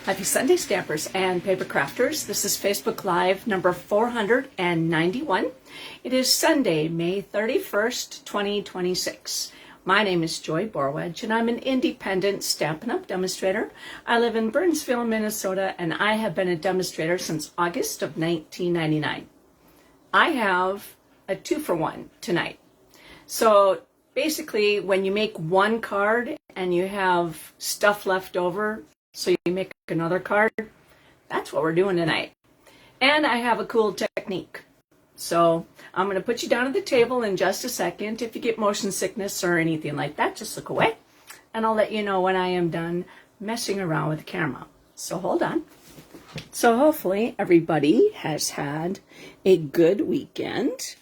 Happy Sunday, Stampers and Paper Crafters. This is Facebook Live number 491. It is Sunday, May 31st, 2026. My name is Joy Borwedge, and I'm an independent Stampin' Up! Demonstrator. I live in Burnsville, Minnesota, and I have been a demonstrator since August of 1999. I have a 2-for-1 tonight. So basically, when you make one card and you have stuff left over, so you make another card, that's what we're doing tonight. And I have a cool technique. So I'm going to put you down at the table in just a second. If you get motion sickness or anything like that, just look away. And I'll let you know when I am done messing around with the camera. So hold on. So hopefully everybody has had a good weekend.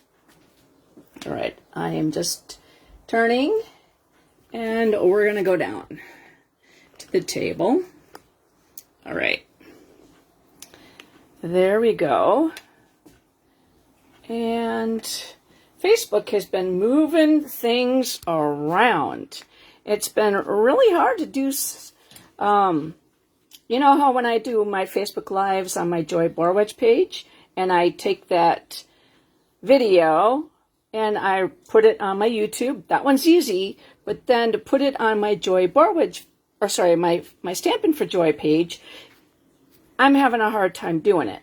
All right, I am just turning and we're going to go down to the table. All right, there we go. And Facebook has been moving things around. It's been really hard to do. You know how when I do my Facebook Lives on my Joy Borwedge page, and I take that video and I put it on my YouTube, that one's easy. But then to put it on my Joy Borwedge, or sorry, my Stampin' for Joy page, I'm having a hard time doing it.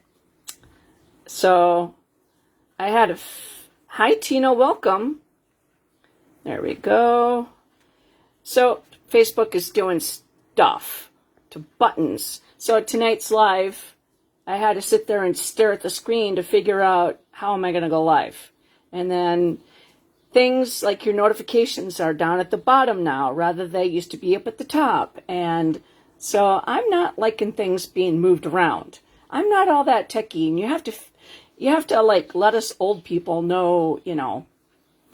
So I had a hi Tina, welcome. There we go. So Facebook is doing stuff to buttons. So tonight's live, I had to sit there and stare at the screen to figure out how am I going to go live. And then things like your notifications are down at the bottom now, rather they used to be up at the top. And so I'm not liking things being moved around. I'm not all that techie, and you have to like let us old people know, you know,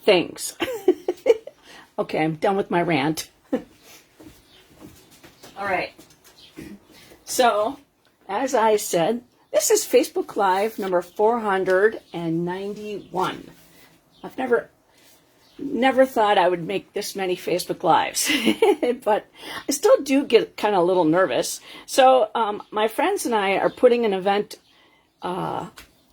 things. Okay, I'm done with my rant. All right. So, as I said, this is Facebook Live number 491. I've never thought I would make this many Facebook Lives, but I still do get kind of a little nervous. So my friends and I are putting an event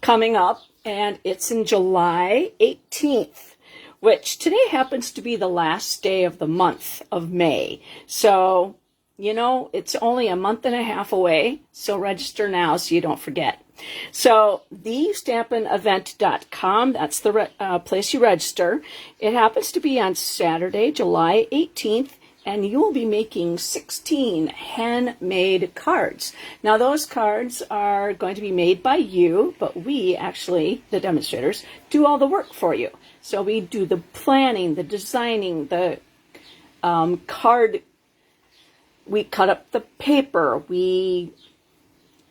coming up, and it's in July 18th, which today happens to be the last day of the month of May. So, you know, it's only a month and a half away, so register now so you don't forget. So thestampinevent.com, that's the place you register. It happens to be on Saturday, July 18th, and you will be making 16 handmade cards. Now those cards are going to be made by you, but we actually, the demonstrators, do all the work for you. So we do the planning, the designing, the card. We cut up the paper. We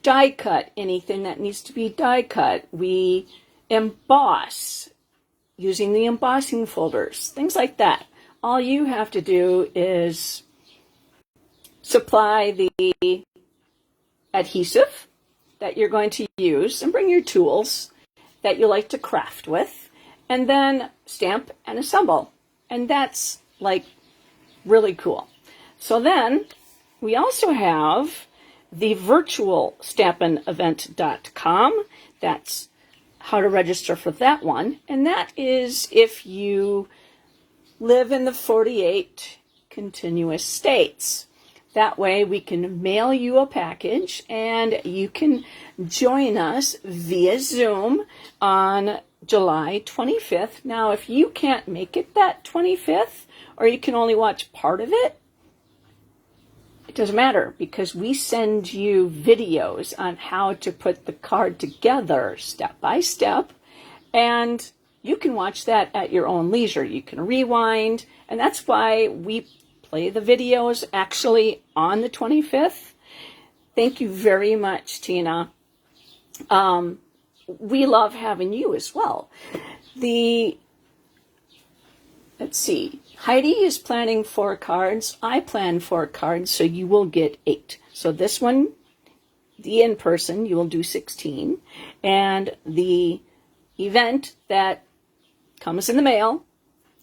die cut anything that needs to be die cut. We emboss using the embossing folders, things like that. All you have to do is supply the adhesive that you're going to use and bring your tools that you like to craft with, and then stamp and assemble. And that's like really cool. So then we also have the virtual stampinevent.com. That's how to register for that one. And that is if you live in the 48 continuous states. That way we can mail you a package and you can join us via Zoom on July 25th. Now, if you can't make it that 25th, or you can only watch part of it, it doesn't matter, because we send you videos on how to put the card together step by step, and you can watch that at your own leisure. You can rewind, and that's why we play the videos actually on the 25th. Thank you very much, Tina. We love having you as well. Let's see. Heidi is planning 4 cards. I plan 4 cards, so you will get 8. So this one, the in-person, you will do 16. And the event that comes in the mail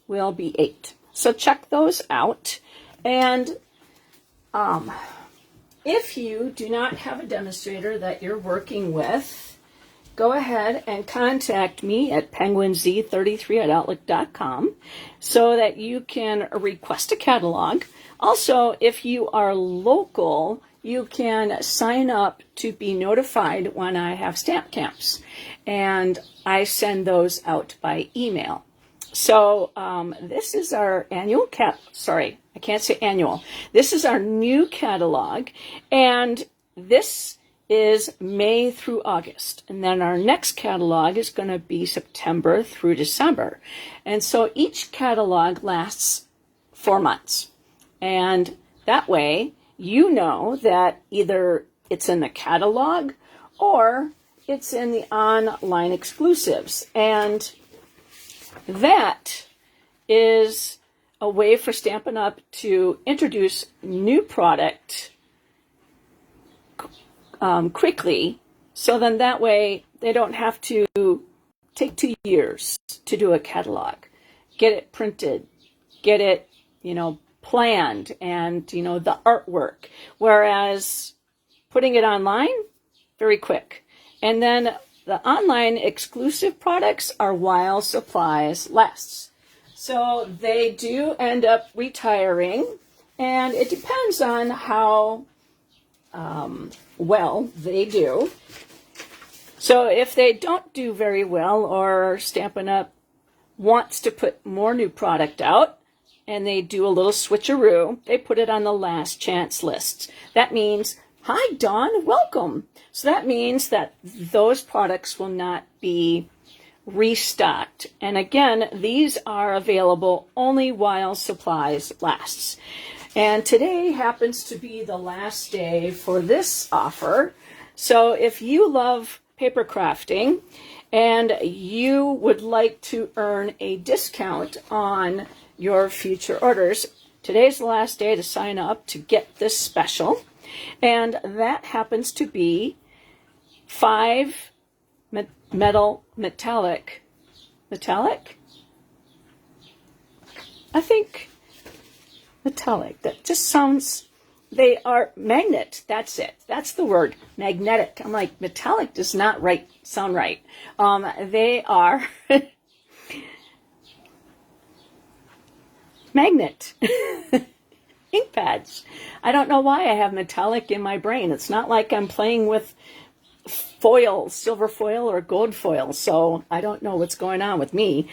will be 8. So check those out. And if you do not have a demonstrator that you're working with, go ahead and contact me at penguinz33@outlook.com so that you can request a catalog. Also, if you are local, you can sign up to be notified when I have stamp camps, and I send those out by email. So this is our annual I can't say annual. This is our new catalog, and this is May through August. And then our next catalog is going to be September through December. And so each catalog lasts 4 months. And that way, you know that either it's in the catalog or it's in the online exclusives. And that is a way for Stampin' Up! To introduce new product quickly, so then that way they don't have to take 2 years to do a catalog, get it printed, get it, planned, and, the artwork. Whereas putting it online, very quick. And then the online exclusive products are while supplies lasts. So they do end up retiring, and it depends on how well they do. So if they don't do very well, or Stampin' Up! Wants to put more new product out, and they do a little switcheroo, they put it on the last chance list. That means, hi Dawn, welcome. So that means that those products will not be restocked. And again, these are available only while supplies lasts. And today happens to be the last day for this offer. So if you love paper crafting and you would like to earn a discount on your future orders, today's the last day to sign up to get this special. And that happens to be 5 metallic, I think metallic, that just sounds, they are magnet, that's it, that's the word, magnetic. I'm like, metallic does not sound right. They are magnet ink pads. I don't know why I have metallic in my brain. It's not like I'm playing with foil, silver foil or gold foil, so I don't know what's going on with me.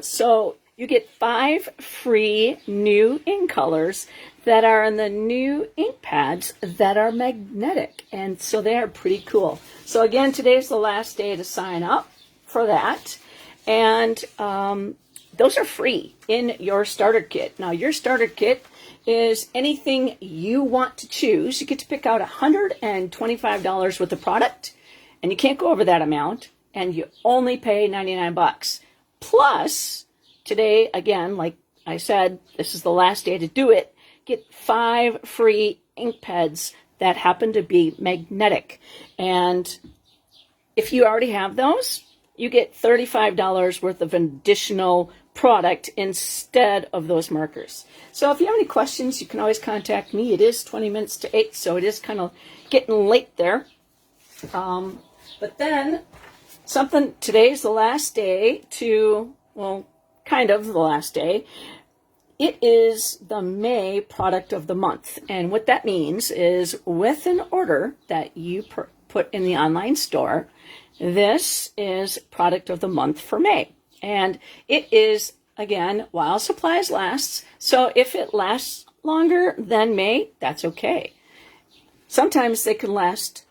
So you get 5 free new ink colors that are in the new ink pads that are magnetic, and so they are pretty cool. So again, today's the last day to sign up for that, and those are free in your starter kit. Now, your starter kit is anything you want to choose. You get to pick out $125 worth of product, and you can't go over that amount, and you only pay 99 bucks. Plus, today, again, like I said, this is the last day to do it. Get 5 free ink pads that happen to be magnetic. And if you already have those, you get $35 worth of additional product instead of those markers. So if you have any questions, you can always contact me. It is 20 minutes to 8, so it is kind of getting late there. But then today's the last day kind of the last day. It is the May product of the month. And what that means is with an order that you put in the online store, this is product of the month for May. And it is, again, while supplies lasts. So if it lasts longer than May, that's okay. Sometimes they can last,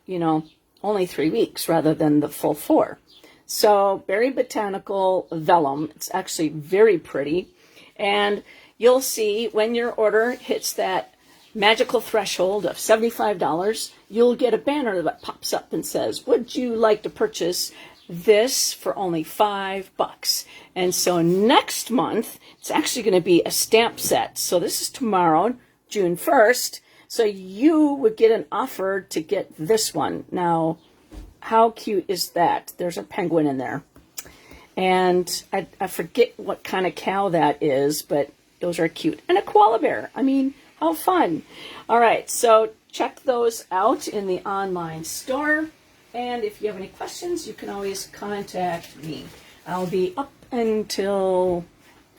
only 3 weeks rather than the full 4. So Berry Botanical Vellum, it's actually very pretty. And you'll see when your order hits that magical threshold of $75, you'll get a banner that pops up and says, would you like to purchase this for only $5? And so next month, it's actually going to be a stamp set. So this is tomorrow, June 1st. So you would get an offer to get this one. Now, how cute is that? There's a penguin in there. And I forget what kind of cow that is, but those are cute. And a koala bear. I mean, how fun. All right, so check those out in the online store. And if you have any questions, you can always contact me. I'll be up until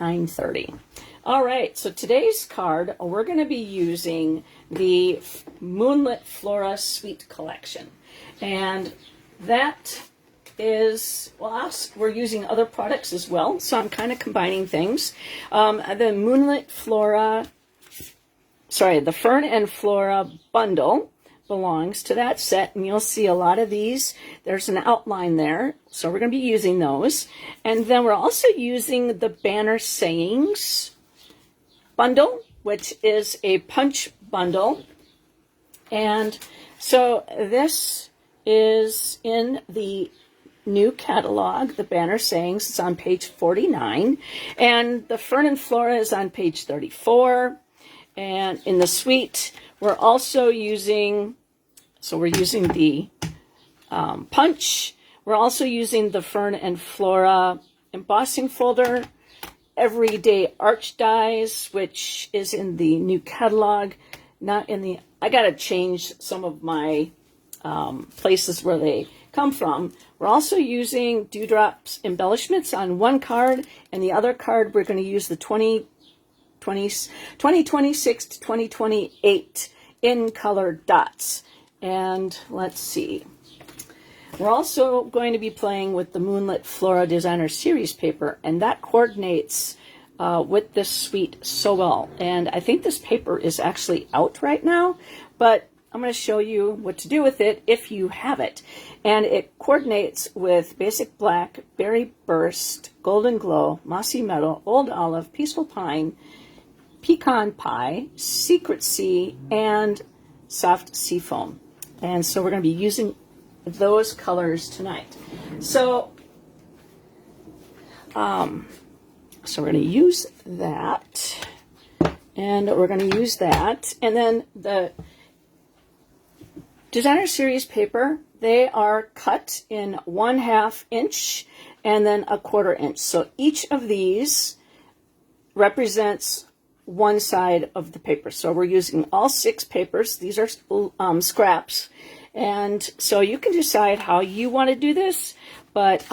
9:30. All right, so today's card, we're going to be using the Moonlit Flora Suite Collection. And that is, well, we're using other products as well, so I'm kind of combining things. The Moonlit Flora, the Fern and Flora bundle belongs to that set, and you'll see a lot of these. There's an outline there, so we're going to be using those. And then we're also using the Banner Sayings bundle, which is a punch bundle. And so this is in the new catalog, the Banner Sayings. It's on page 49. And the Fern and Flora is on page 34. And in the suite, we're also using, we're using the punch. We're also using the Fern and Flora embossing folder, Everyday Arch Dies, which is in the new catalog, not in the, I got to change some of my places where they come from. We're also using Dewdrops embellishments on one card, and the other card we're going to use the 2026 to 2028 in color dots. And let's see. We're also going to be playing with the Moonlit Flora Designer Series paper, and that coordinates with this suite so well. And I think this paper is actually out right now, but I'm going to show you what to do with it if you have it. And it coordinates with Basic Black, Berry Burst, Golden Glow, Mossy Meadow, Old Olive, Peaceful Pine, Pecan Pie, Secret Sea, and Soft Seafoam. And so we're going to be using those colors tonight. So we're going to use that, and we're going to use that, and then the Designer Series paper, they are cut in 1/2 inch and then 1/4 inch. So each of these represents one side of the paper. So we're using all 6 papers. These are scraps. And so you can decide how you want to do this, but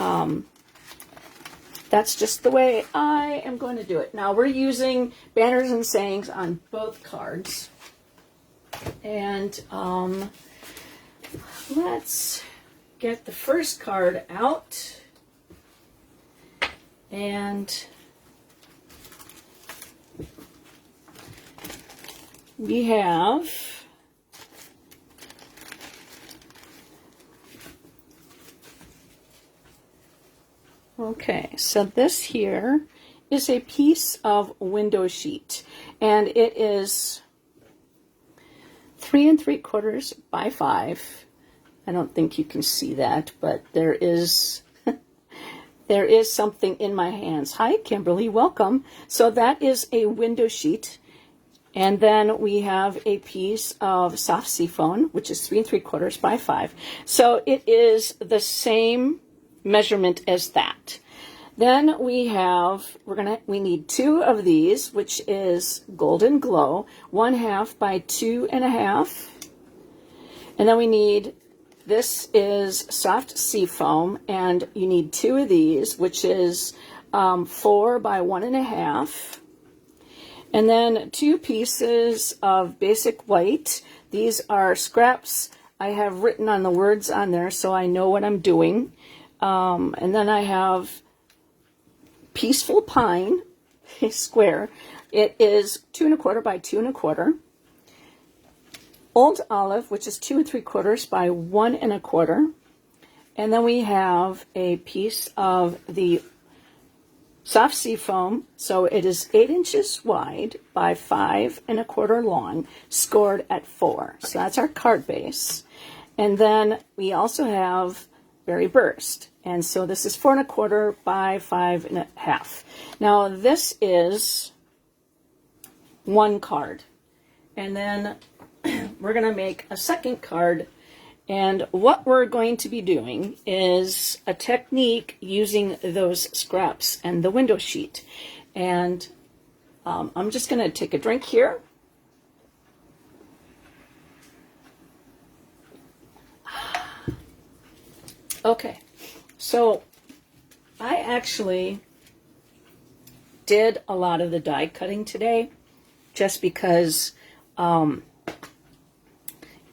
that's just the way I am going to do it. Now we're using banners and sayings on both cards. And let's get the first card out. And we have okay, so this here is a piece of window sheet, and it is 3 3/4 by 5. I don't think you can see that, but there is there is something in my hands. Hi, Kimberly, welcome. So that is a window sheet. And then we have a piece of soft seafoam, which is 3 3/4 by 5. So it is the same measurement as that. Then we have, we need 2 of these, which is Golden Glow, 1/2 by 2 1/2. And then we need, this is soft seafoam, and you need 2 of these, which is 4 by 1 1/2. And then 2 pieces of basic white. These are scraps. I have written on the words on there so I know what I'm doing. And then I have Peaceful Pine, square. It is 2 1/4 by 2 1/4. Old Olive, which is 2 3/4 by 1 1/4. And then we have a piece of the soft seafoam, so it is 8 inches wide by 5 1/4 long, scored at 4. So that's our card base. And then we also have Berry Burst, and so this is 4 1/4 by 5 1/2. Now this is one card, and then we're going to make a second card. And what we're going to be doing is a technique using those scraps and the window sheet. And I'm just going to take a drink here. Okay, so I actually did a lot of the die cutting today just because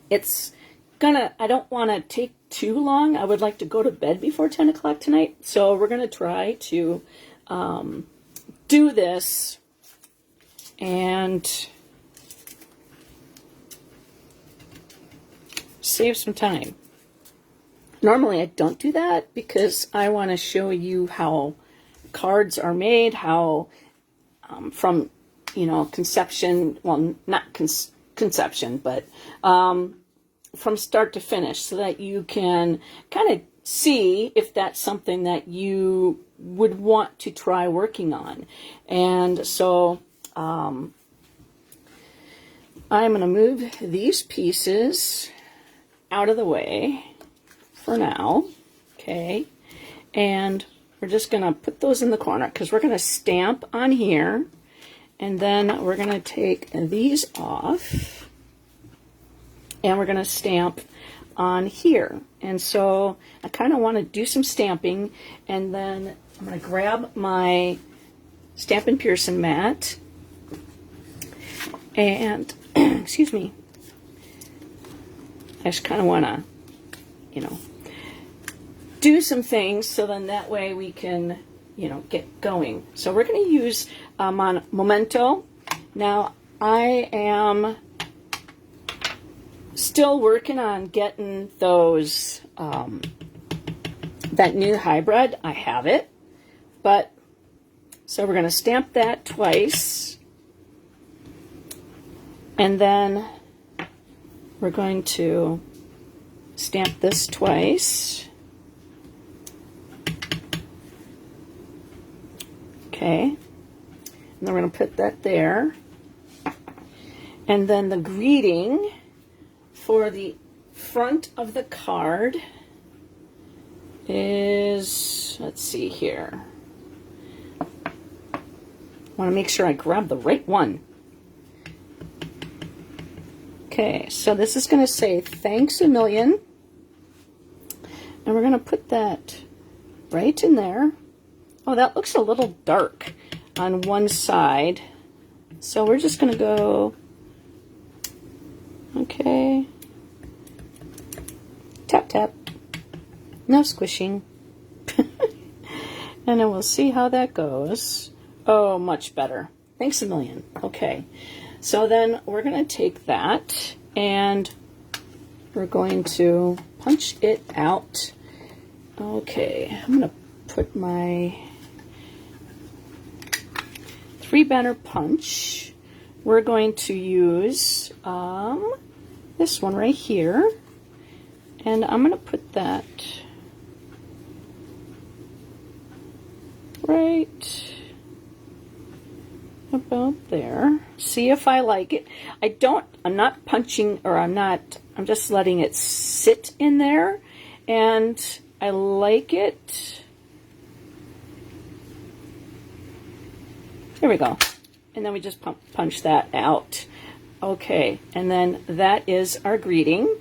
it's gonna, I don't want to take too long. I would like to go to bed before 10 o'clock tonight, so we're gonna try to do this and save some time. Normally I don't do that because I want to show you how cards are made, how from, you know, conception, well, not conception, but from start to finish, so that you can kind of see if that's something that you would want to try working on. And so I'm going to move these pieces out of the way for now, okay, and we're just going to put those in the corner because we're going to stamp on here, and then we're going to take these off and we're going to stamp on here. And so I kind of want to do some stamping, and then I'm going to grab my Stampin' Pearson mat and excuse me, I just kind of want to, you know, do some things so then that way we can, you know, get going. So we're going to use on Memento. Now I am still working on getting those that new hybrid. I have it, but so we're going to stamp that twice, and then we're going to stamp this twice. Okay, and then we're going to put that there, and then the greeting for the front of the card is, let's see here, I want to make sure I grab the right one. Okay, so this is going to say thanks a million, and we're going to put that right in there. Oh, that looks a little dark on one side, so we're just going to go, okay, tap tap, no squishing, and then we'll see how that goes. Oh, much better. Thanks a million. Okay, so then we're going to take that and we're going to punch it out. Okay, I'm going to put my 3-banner punch. We're going to use this one right here, and I'm going to put that right about there. See if I like it. I'm not punching, or I'm just letting it sit in there, and I like it. There we go. And then we just punch that out. Okay, and then that is our greeting.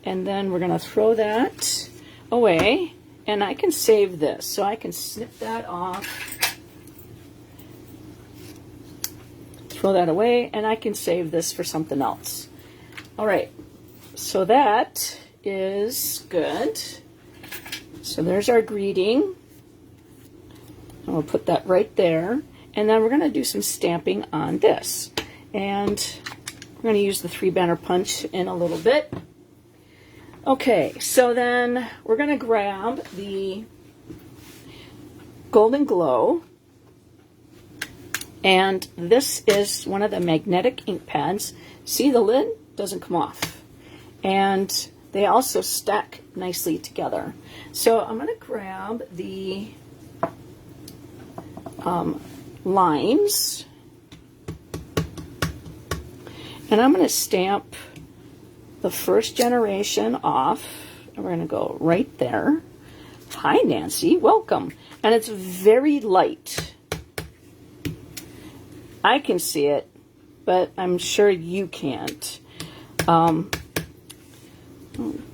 And then we're going to throw that away, and I can save this. So I can snip that off, throw that away, and I can save this for something else. All right, so that is good. So there's our greeting. And we'll put that right there. And then we're going to do some stamping on this. And we're going to use the 3-banner punch in a little bit. Okay, so then we're going to grab the Golden Glow. And this is one of the magnetic ink pads. See, the lid doesn't come off. And they also stack nicely together. So I'm going to grab the lines, and I'm going to stamp the first generation off, and we're going to go right there. Hi, Nancy, welcome. And it's very light. I can see it, but I'm sure you can't.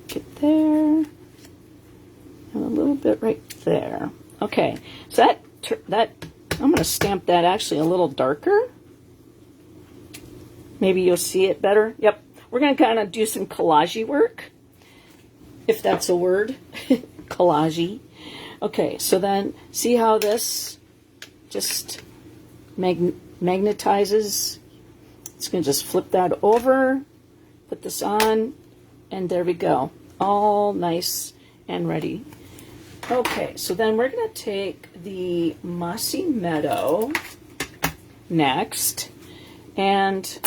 Get there. And a little bit right there. Okay, so that I'm going to stamp that actually a little darker. Maybe you'll see it better. Yep, we're going to kind of do some collage work, if that's a word. Collage. Okay, so then see how this just magnetizes. It's going to just flip that over, put this on, and there we go. All nice and ready. Okay, so then we're going to take the Mossy Meadow next, and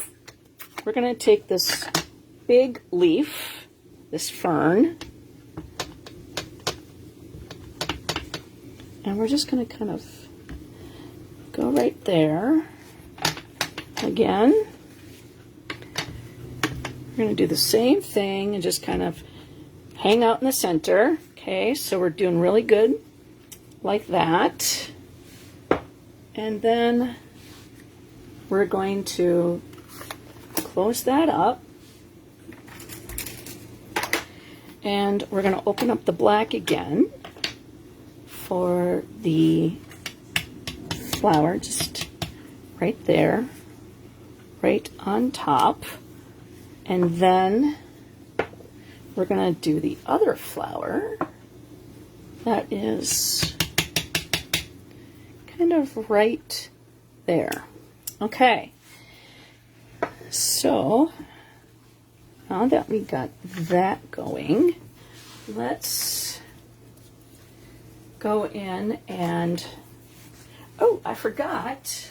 we're going to take this big leaf, this fern, and we're just going to kind of go right there. Again, we're going to do the same thing and just kind of hang out in the center. Okay, so we're doing really good like that. And then we're going to close that up. And we're going to open up the black again for the flower, just right there, right on top. And then we're going to do the other flower that is kind of right there. Okay, so now that we got that going, let's go in and, oh, I forgot.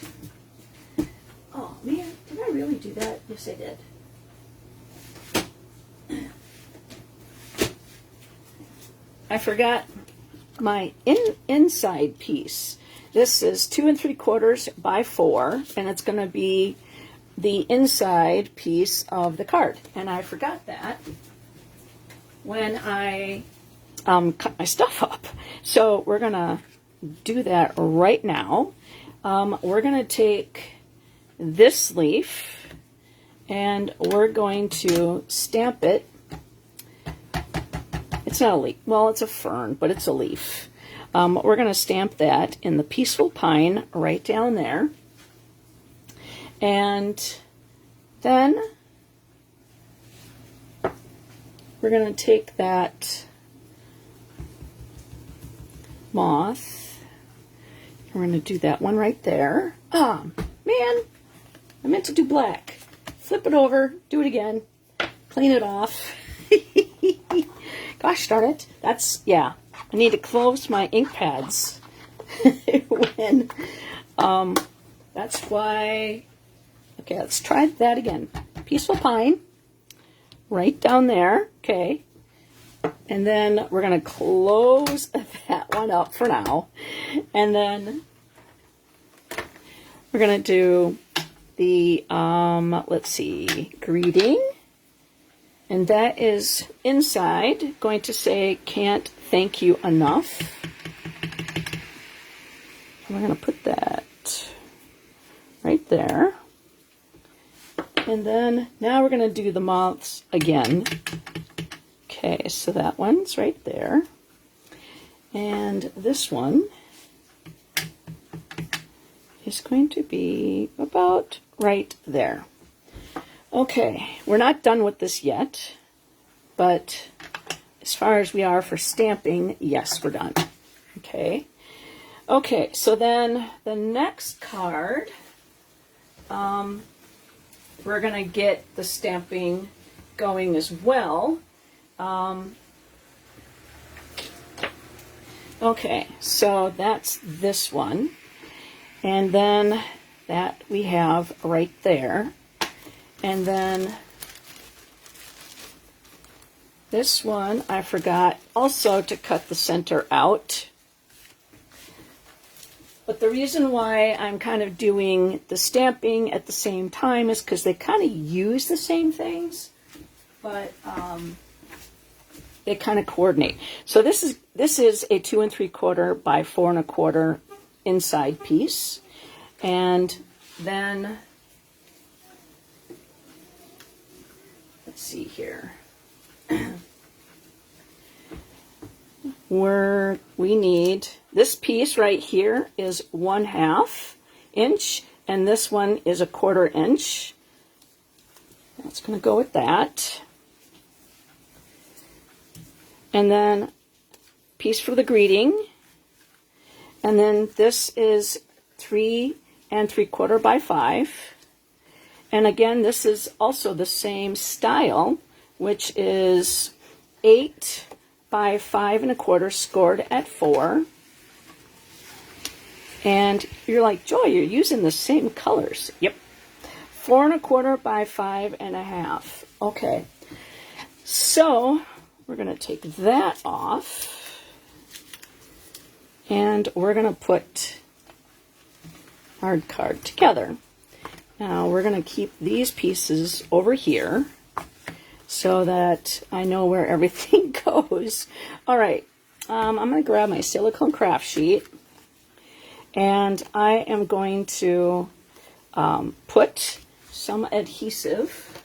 Oh man, did I really do that? Yes, I did. I forgot my inside piece. This is 2 3/4 by 4, and it's going to be the inside piece of the card. And I forgot that when I cut my stuff up. So we're going to do that right now. We're going to take this leaf and we're going to stamp it. It's not a leaf. Well, it's a fern, but it's a leaf. We're going to stamp that in the Peaceful Pine right down there. And then we're going to take that moth. We're going to do that one right there. Ah, man, I meant to do black. Flip it over, do it again, clean it off. Gosh darn it. That's, yeah. I need to close my ink pads. When, that's why, okay, let's try that again. Peaceful Pine, right down there, okay. And then we're going to close that one up for now. And then we're going to do the, let's see, greeting. And that is inside, going to say, can't thank you enough. And we're going to put that right there. And then now we're going to do the moths again. Okay, so that one's right there. And this one is going to be about right there. Okay, we're not done with this yet, but as far as we are for stamping, yes, we're done. Okay. Okay, so then the next card, we're going to get the stamping going as well. Okay, so that's this one. And then that we have right there. And then this one, I forgot also to cut the center out. But the reason why I'm kind of doing the stamping at the same time is because they kind of use the same things, but they kind of coordinate. So this is a 2 3/4 by 4 1/4 inside piece. And then let's see here. we need this piece right here is 1/2 inch, and this one is 1/4 inch. That's going to go with that. And then piece for the greeting. And then this is 3 3/4 by 5. And again, this is also the same style, which is 8 by 5 1/4 scored at 4. And you're like, Joy, you're using the same colors. Yep. 4 1/4 by 5 1/2. Okay. So we're going to take that off. And we're going to put our card together. Now we're going to keep these pieces over here so that I know where everything goes. All right, I'm going to grab my silicone craft sheet, and I am going to put some adhesive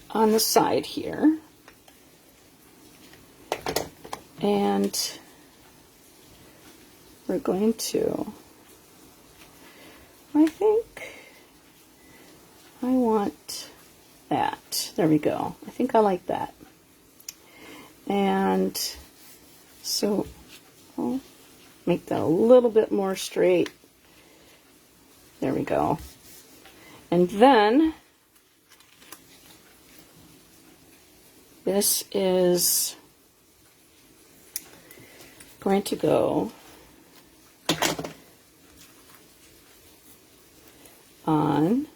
on the side here. And we're going to, I think I want that. There we go. I think I like that. And so I'll make that a little bit more straight. There we go. And then this is going to go on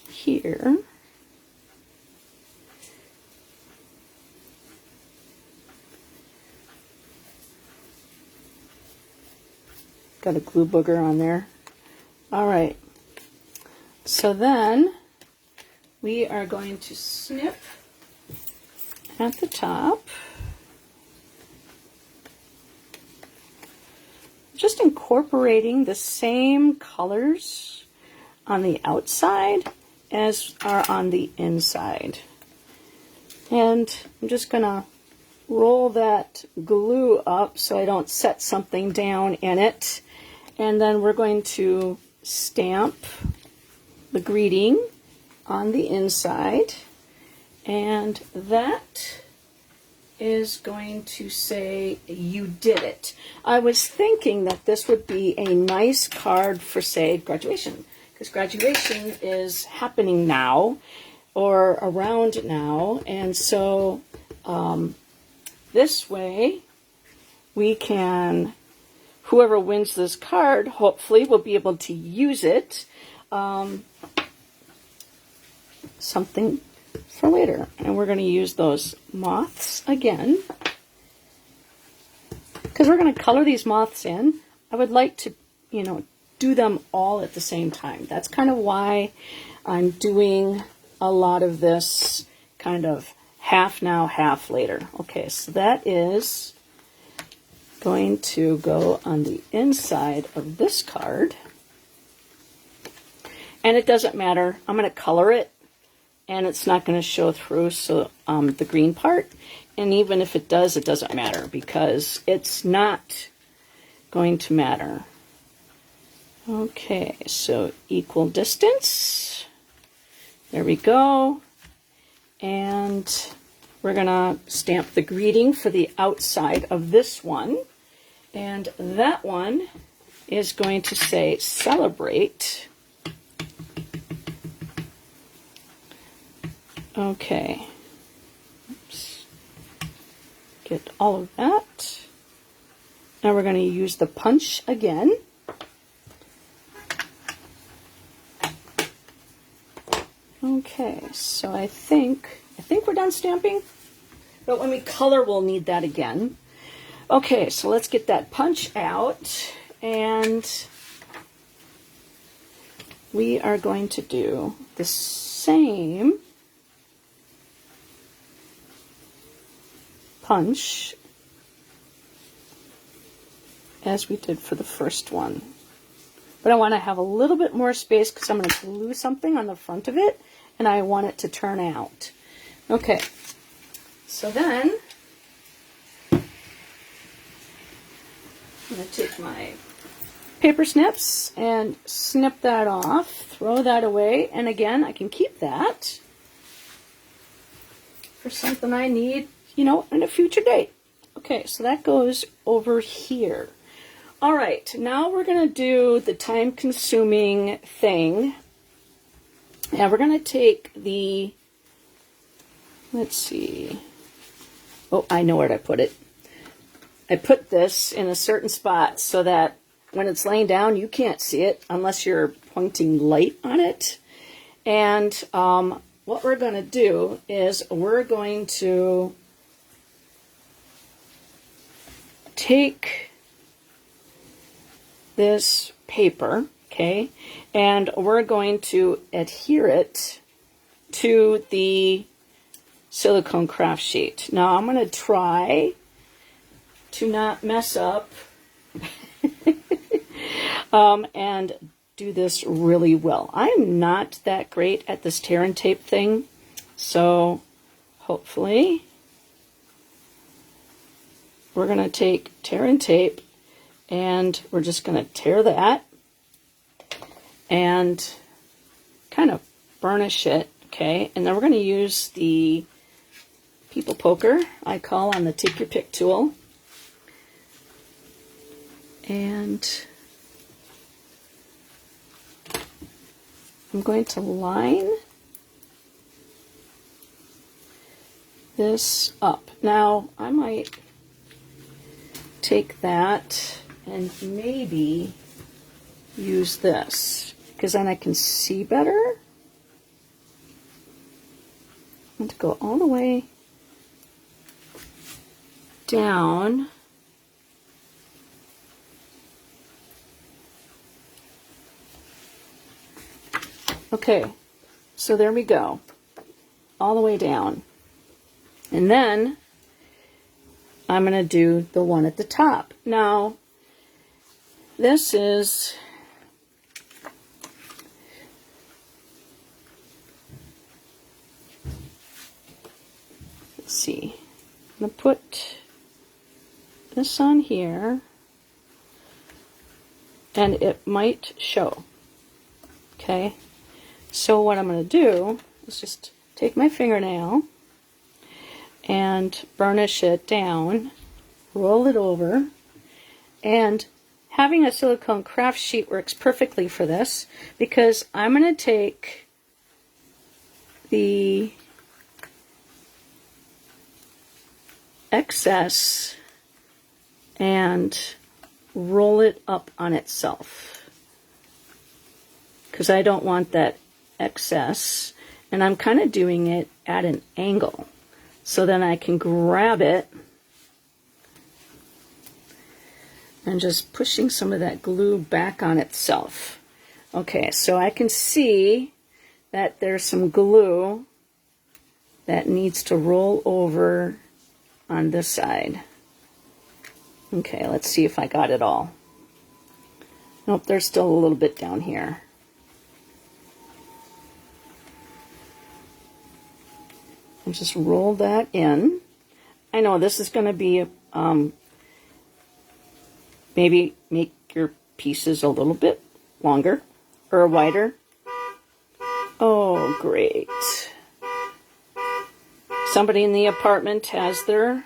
here. Got a glue booger on there. All right. So then we are going to snip at the top. Just incorporating the same colors on the outside as are on the inside. And I'm just going to roll that glue up so I don't set something down in it. And then we're going to stamp the greeting on the inside. And that is going to say, "You did it." I was thinking that this would be a nice card for, say, graduation, because graduation is happening now or around now, and so this way we can, whoever wins this card hopefully will be able to use it something for later. And we're going to use those moths again, because we're going to color these moths in. I would like to, do them all at the same time. That's kind of why I'm doing a lot of this kind of half now, half later. Okay, so that is going to go on the inside of this card. And it doesn't matter. I'm going to color it, and it's not going to show through, so the green part. And even if it does, it doesn't matter, because it's not going to matter. Okay, so equal distance. There we go. And we're going to stamp the greeting for the outside of this one. And that one is going to say "Celebrate." Okay. Oops. Get all of that. Now we're going to use the punch again. Okay, so I think we're done stamping, but when we color, we'll need that again. Okay, so let's get that punch out, and we are going to do the same punch as we did for the first one. But I want to have a little bit more space because I'm going to glue something on the front of it, and I want it to turn out. Okay, So then, I'm going to take my paper snips and snip that off, throw that away, and again, I can keep that for something I need, you know, in a future date. Okay, so that goes over here. All right, now we're going to do the time-consuming thing. And we're going to take the, let's see. Oh, I know where I put it. I put this in a certain spot so that when it's laying down, you can't see it unless you're pointing light on it. And what we're going to do is we're going to take this paper, okay, and we're going to adhere it to the silicone craft sheet. Now I'm going to try to not mess up and do this really well. I'm not that great at this tear and tape thing, so hopefully we're going to take tear and tape and we're just going to tear that and kind of burnish it, okay? And then we're going to use the people poker I call on the take your pick tool. And I'm going to line this up. Now, I might take that and maybe use this, because then I can see better. And to go all the way down. Okay, so there we go, all the way down. And then I'm going to do the one at the top. Now, this is, let's see, I'm going to put this on here, and it might show, okay? So what I'm going to do is just take my fingernail and burnish it down, roll it over, and having a silicone craft sheet works perfectly for this, because I'm going to take the excess and roll it up on itself, because I don't want that excess, and I'm kind of doing it at an angle, so then I can grab it and just pushing some of that glue back on itself. Okay, so I can see that there's some glue that needs to roll over on this side. Okay, let's see if I got it all. Nope, there's still a little bit down here. And just roll that in. I know this is going to be, maybe make your pieces a little bit longer or wider. Oh, great. Somebody in the apartment has their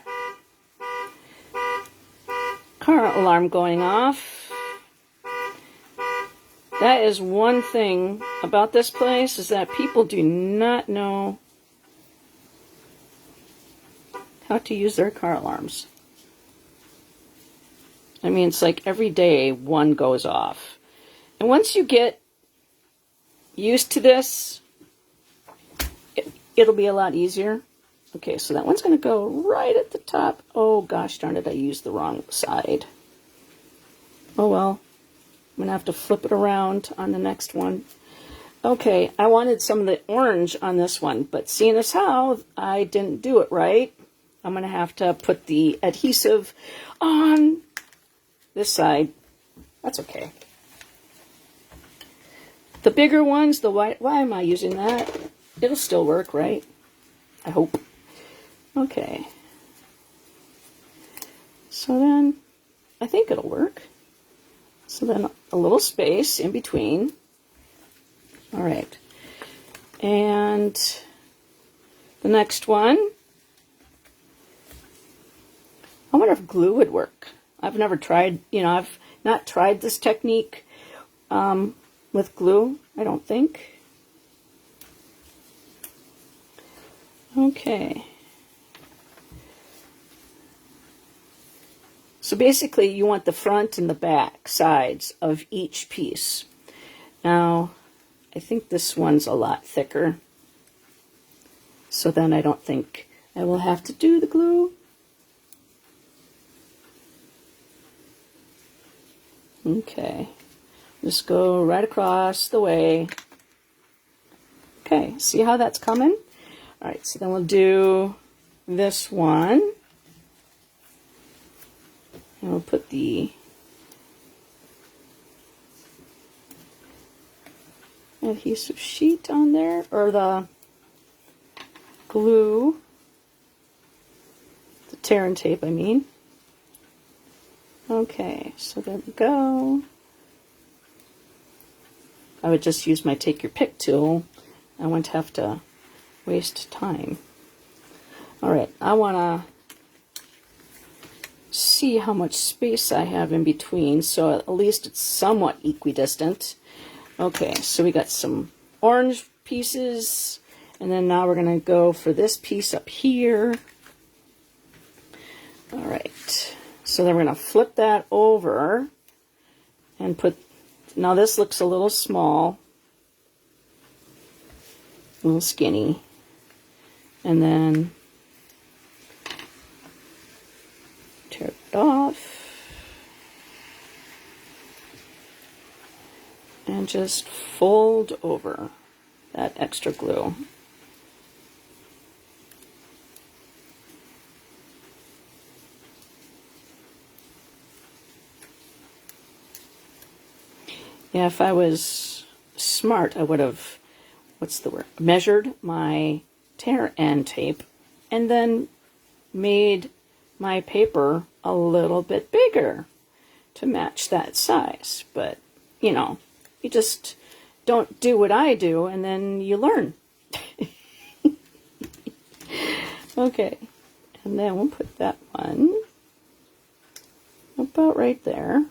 car alarm going off. That is one thing about this place, is that people do not know how to use their car alarms. I mean, it's like every day one goes off. And once you get used to this, it'll be a lot easier. Okay, so that one's going to go right at the top. Oh, gosh darn it, I used the wrong side. Oh, well. I'm going to have to flip it around on the next one. Okay, I wanted some of the orange on this one, but seeing as how I didn't do it right, I'm going to have to put the adhesive on this side. That's okay. The bigger ones, the white, why am I using that? It'll still work, right? I hope. Okay. So then, I think it'll work. So then a little space in between. All right. And the next one, I wonder if glue would work. I've never tried, I've not tried this technique with glue, I don't think. Okay. So basically you want the front and the back sides of each piece. Now, I think this one's a lot thicker. So then I don't think I will have to do the glue. Okay, just go right across the way. Okay, see how that's coming? All right, so then we'll do this one. And we'll put the adhesive sheet on there, or the glue, the tear and tape, I mean. Okay, so there we go. I would just use my take your pick tool. I wouldn't have to waste time. All right, I want to see how much space I have in between, so at least it's somewhat equidistant. Okay, so we got some orange pieces, and then now we're going to go for this piece up here. All right, so then we're going to flip that over and put, now this looks a little small, a little skinny, and then tear it off and just fold over that extra glue. Yeah, if I was smart, I would have, measured my tear and tape and then made my paper a little bit bigger to match that size. But, you just don't do what I do and then you learn. Okay, and then we'll put that one about right there.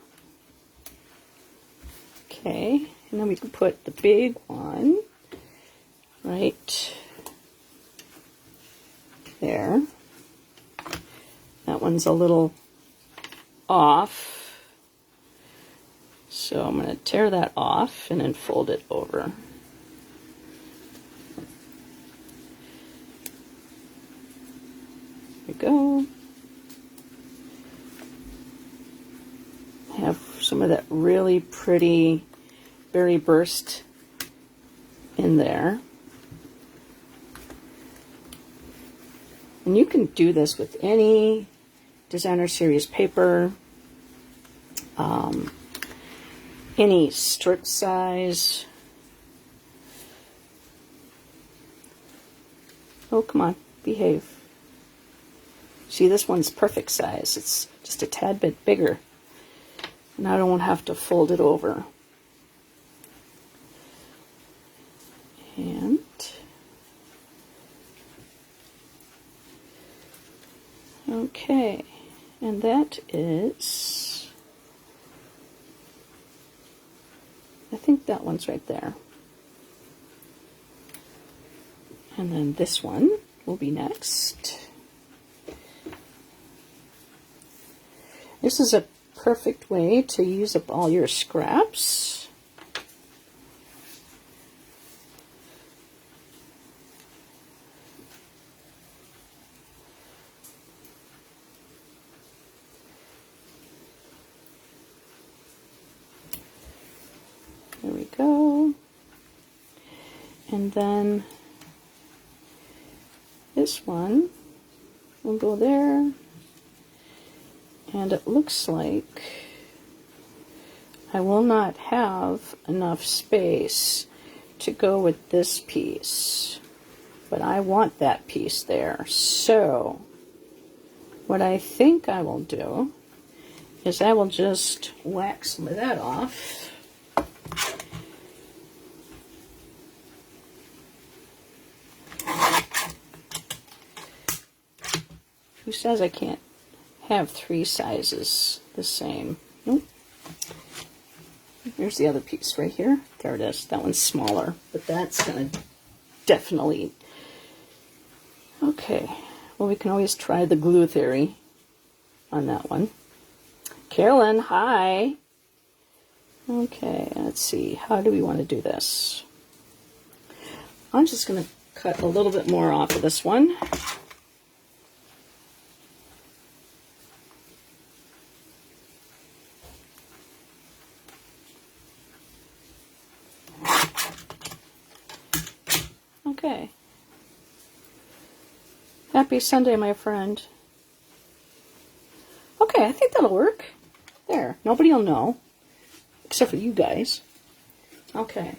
Okay, and then we can put the big one right there. That one's a little off, so I'm going to tear that off and then fold it over. There we go. Have some of that really pretty berry burst in there. And you can do this with any designer series paper, any strip size. Oh, come on, behave. See, this one's perfect size. It's just a tad bit bigger. And I don't have to fold it over. And okay, and that is, I think that one's right there. And then this one will be next. This is a perfect way to use up all your scraps. There we go. And then this one will go there. And it looks like I will not have enough space to go with this piece. but I want that piece there. So what I think I will do is I will just wax some of that off. Who says I can't have 3 sizes the same? Nope. Here's the other piece right here. There it is. That one's smaller, but that's going to definitely... Okay. Well, we can always try the glue theory on that one. Carolyn, hi. Okay, let's see. How do we want to do this? I'm just going to cut a little bit more off of this one. Okay. Happy Sunday, my friend. Okay, I think that'll work. There. Nobody will know. Except for you guys. Okay.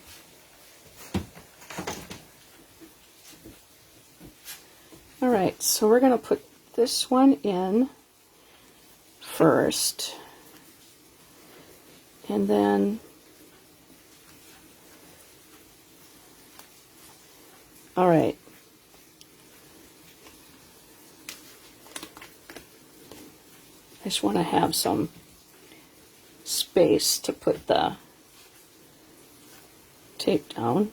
Alright, so we're going to put this one in first. And then... Alright. I just want to have some space to put the tape down.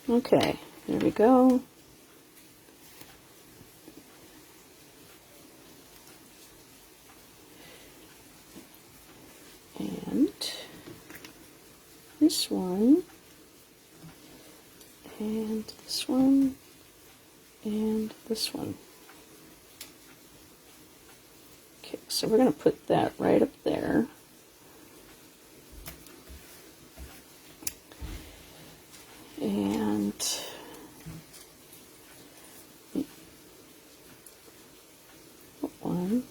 Okay, there we go. And this one, and this one, and this one. Okay, so we're going to put that right up there. And one,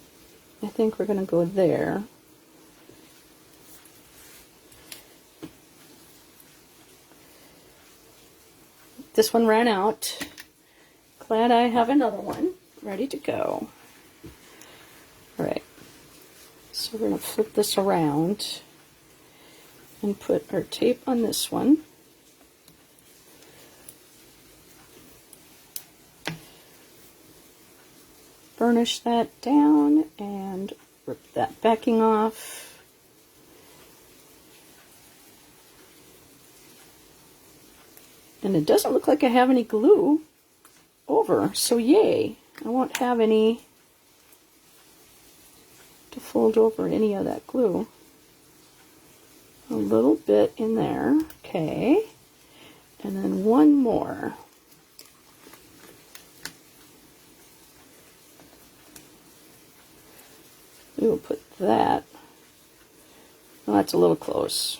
I think we're going to go there. This one ran out. Glad I have another one ready to go. All right, so we're going to flip this around and put our tape on this one. Burnish that down and rip that backing off. And it doesn't look like I have any glue over, so yay. I won't have any to fold over any of that glue. A little bit in there, okay. And then one more. We will put that. Well, that's a little close.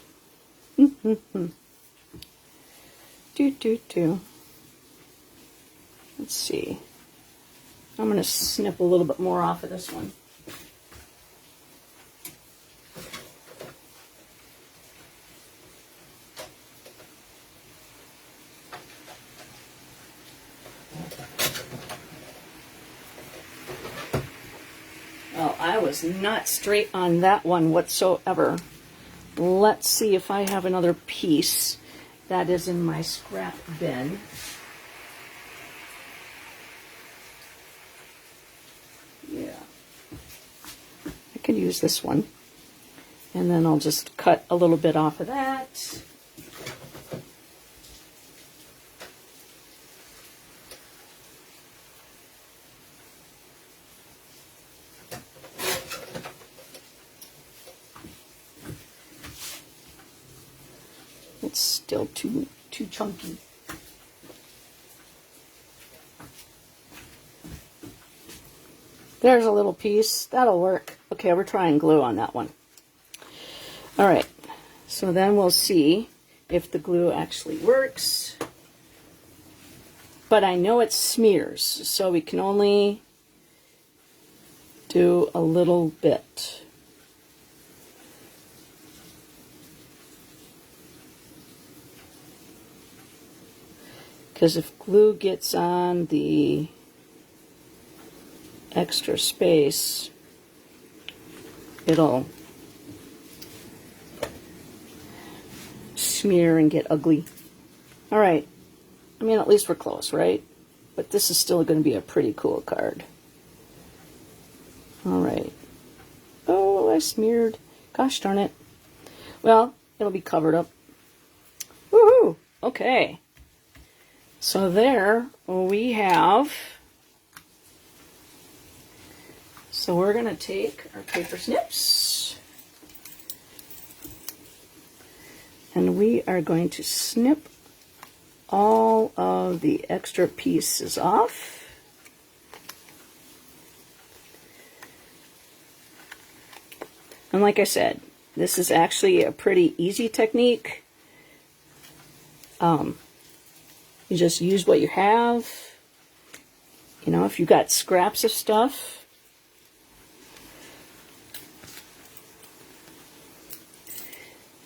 Let's see. I'm going to snip a little bit more off of this one. Well, I was not straight on that one whatsoever. Let's see if I have another piece that is in my scrap bin. Yeah. I could use this one. And then I'll just cut a little bit off of that. It's still too chunky. There's a little piece. That'll work. Okay, we're trying glue on that one. All right, so then we'll see if the glue actually works. But I know it smears, so we can only do a little bit. because if glue gets on the extra space, it'll smear and get ugly. All right, I mean, at least we're close, right? But this is still going to be a pretty cool card. All right. Oh, I smeared. Gosh darn it. Well, it'll be covered up. Woohoo! Okay. So there we have. So we're going to take our paper snips. And we are going to snip all of the extra pieces off. And like I said, this is actually a pretty easy technique. You just use what you have. You know, if you got scraps of stuff,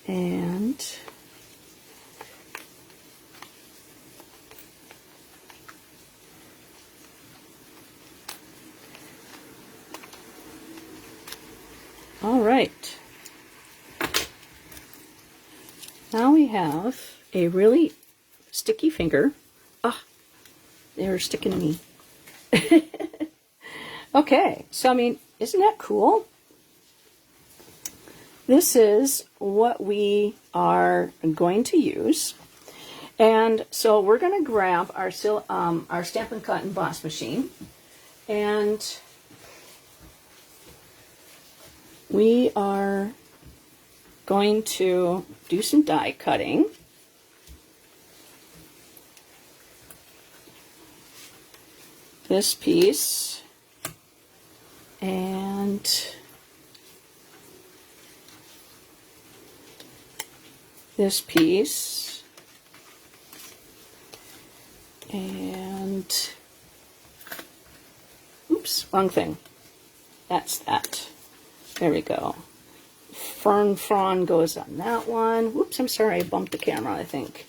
and all right. Now we have a really sticky finger. Ah, they're sticking to me. Okay, so I mean, isn't that cool? This is what we are going to use. And so we're going to grab our Stampin' Cut and Emboss machine, and we are going to do some die cutting. This piece and this piece and oops, wrong thing. That's that. There we go. Fern frond goes on that one. Whoops, I'm sorry, I bumped the camera, I think.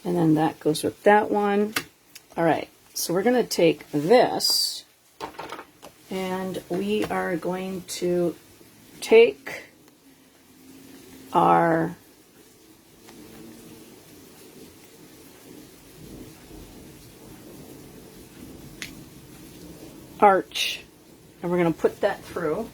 And then that goes with that one. All right, so we're going to take this and we are going to take our arch and we're going to put that through.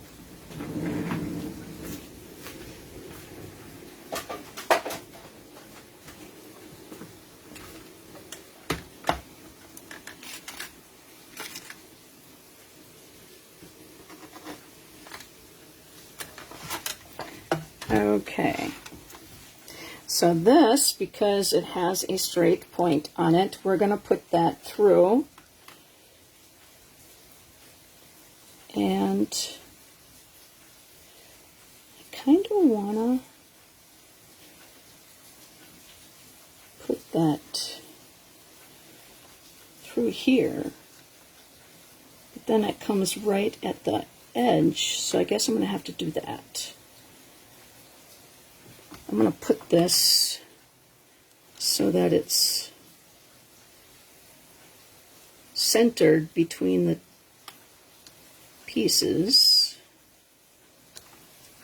Okay, so this, because it has a straight point on it, we're going to put that through. And I kind of want to put that through here, but then it comes right at the edge, so I guess I'm going to have to do that. I'm going to put this so that it's centered between the pieces,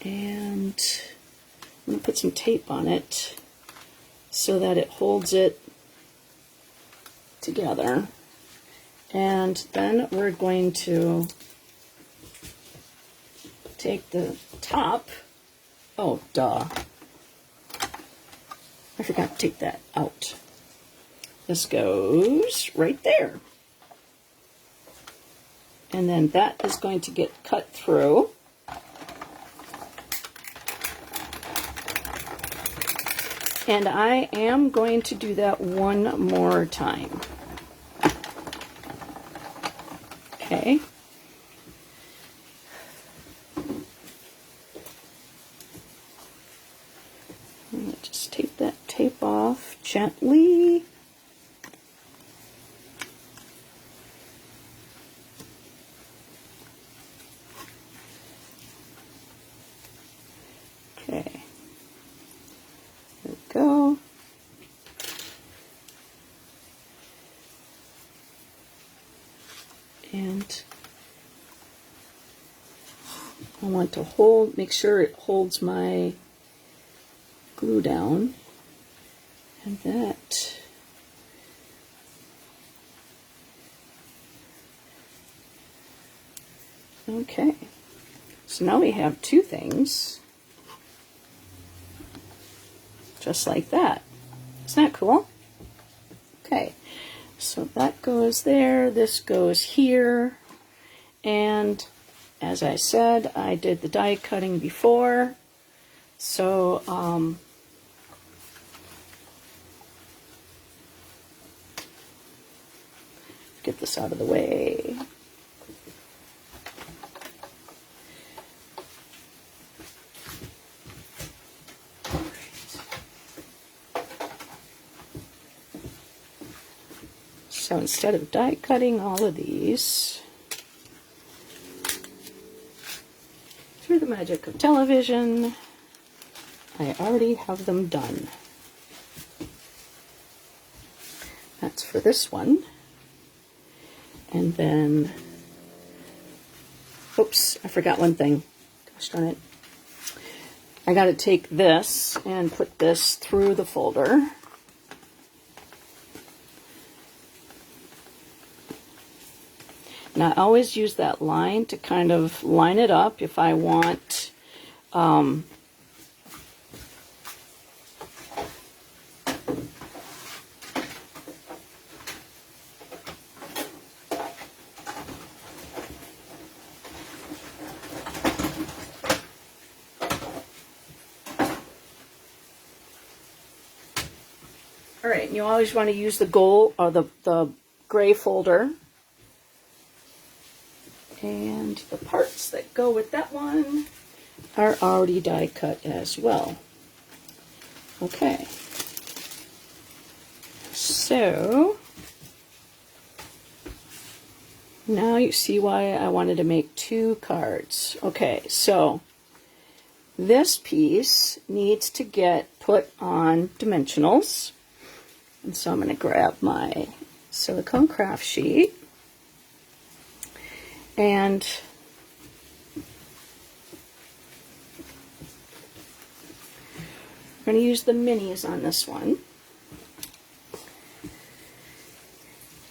and I'm going to put some tape on it so that it holds it together. And then we're going to take the top. Oh, duh. I forgot to take that out. This goes right there. And then that is going to get cut through. And I am going to do that one more time. Okay. I'm going to just take that tape off gently. Okay, there we go. And I want to make sure it holds my glue down. And that. Okay. So now we have two things. Just like that. Isn't that cool? Okay. So that goes there. This goes here. And as I said, I did the die cutting before. So, get this out of the way. So instead of die cutting all of these, through the magic of television, I already have them done. That's for this one. And then, oops, I forgot one thing. Gosh darn it. I got to take this and put this through the folder. And I always use that line to kind of line it up if I want all right, you always want to use the gold or the gray folder. And the parts that go with that one are already die cut as well. Okay. So now you see why I wanted to make two cards. Okay, so this piece needs to get put on dimensionals. And so I'm going to grab my silicone craft sheet. And I'm going to use the minis on this one.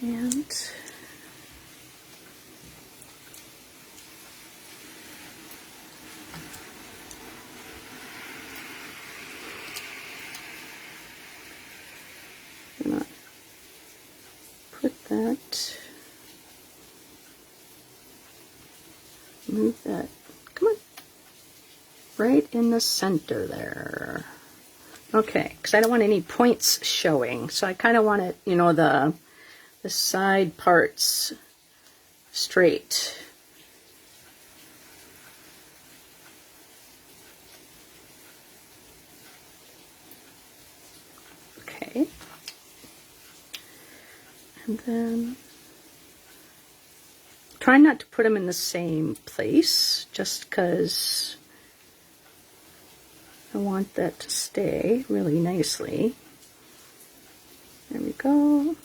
And I'm going to put that. Move that, come on, right in the center there. Okay, because I don't want any points showing, so I kind of want it, you know, the side parts straight. Okay, and then try not to put them in the same place, just because I want that to stay really nicely. There we go.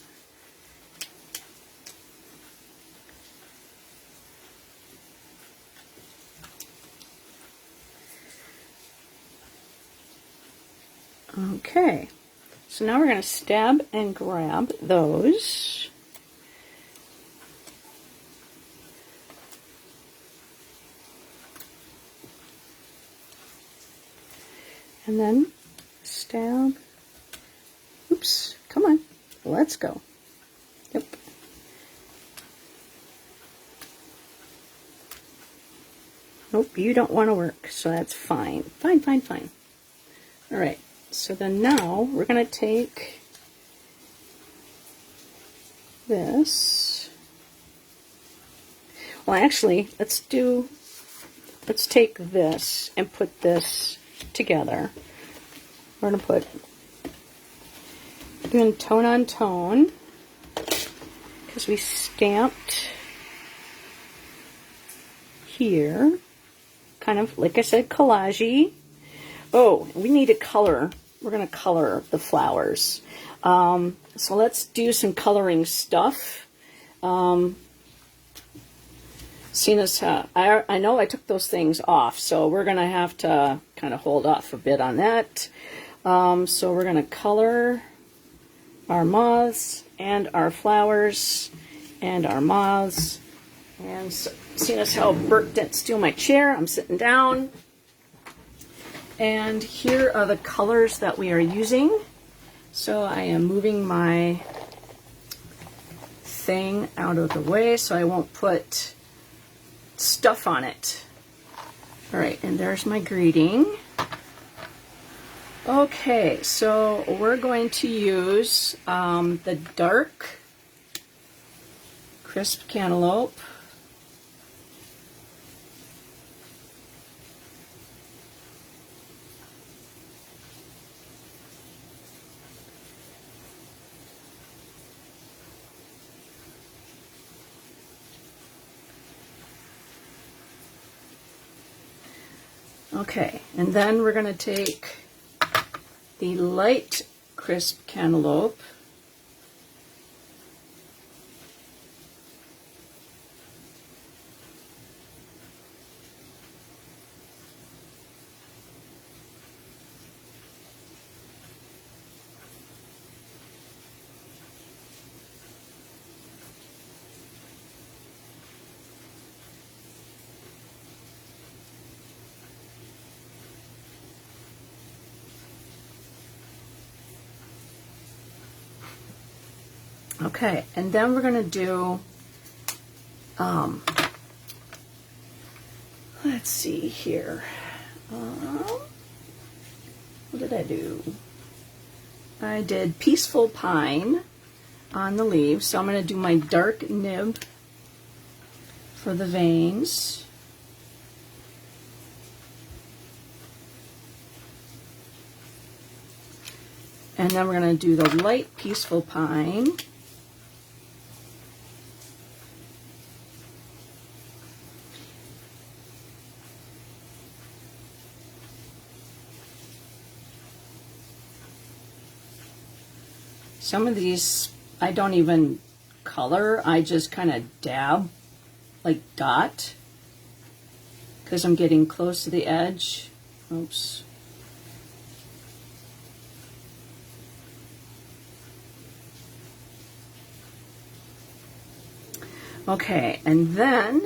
Okay, so now we're going to stab and grab those. And then stab. Oops, come on, let's go. Yep. Nope, you don't want to work, so that's fine. Fine, fine, fine. All right, so then now we're going to take this. Well, actually, let's take this and put this together. We're going to put, doing tone on tone, because we stamped here, kind of, like I said, collage-y. Oh, we need to color. We're going to color the flowers. So let's do some coloring stuff. Seeing as I know I took those things off, so we're going to have to kind of hold off a bit on that. So we're going to color our moths and our flowers and our moths. And so, seeing as how Bert didn't steal my chair, I'm sitting down. And here are the colors that we are using. So I am moving my thing out of the way so I won't put stuff on it. All right, and there's my greeting. Okay, so we're going to use the dark crisp cantaloupe. Okay, and then we're going to take the light crisp cantaloupe. Okay, and then we're going to do, let's see here. What did I do? I did Peaceful Pine on the leaves, so I'm going to do my dark nib for the veins. And then we're going to do the light Peaceful Pine. Some of these I don't even color, I just kind of dab, like dot, because I'm getting close to the edge. Oops. Okay, and then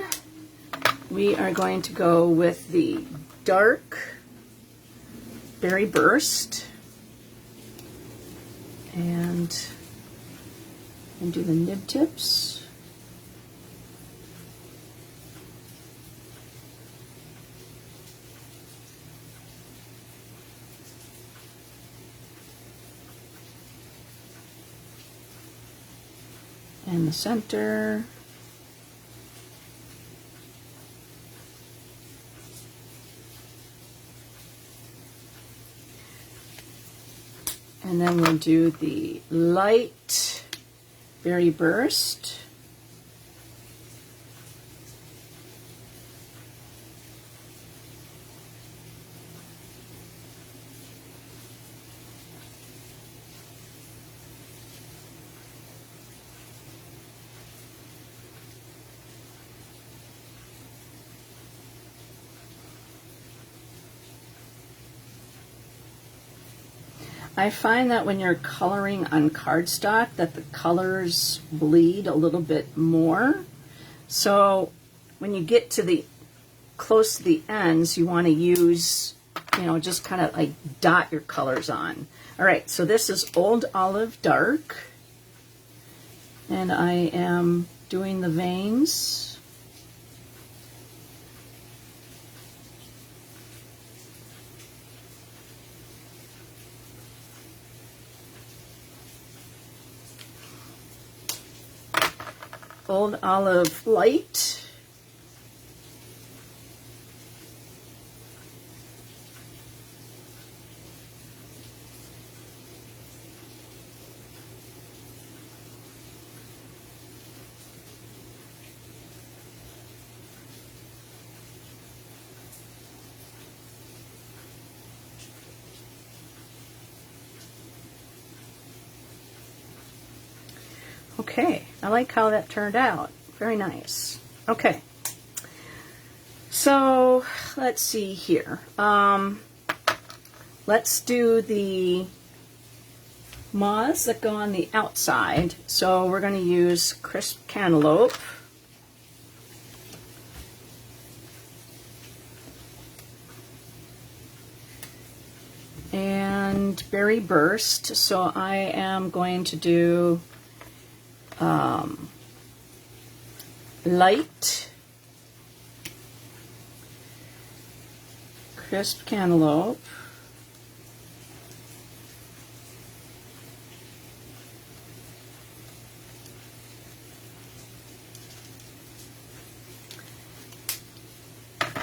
we are going to go with the dark Berry Burst. And do the nib tips. And the center. And then we'll do the light Berry Burst. I find that when you're coloring on cardstock that the colors bleed a little bit more. So when you get to the close to the ends, you want to use, you know, just kind of like dot your colors on. All right, so this is Old Olive Dark, and I am doing the veins. Old Olive Light. Okay, I like how that turned out. Very nice. Okay, So let's see here. Let's do the moths that go on the outside. So we're going to use crisp cantaloupe. And berry burst. So I am going to do light crisp cantaloupe,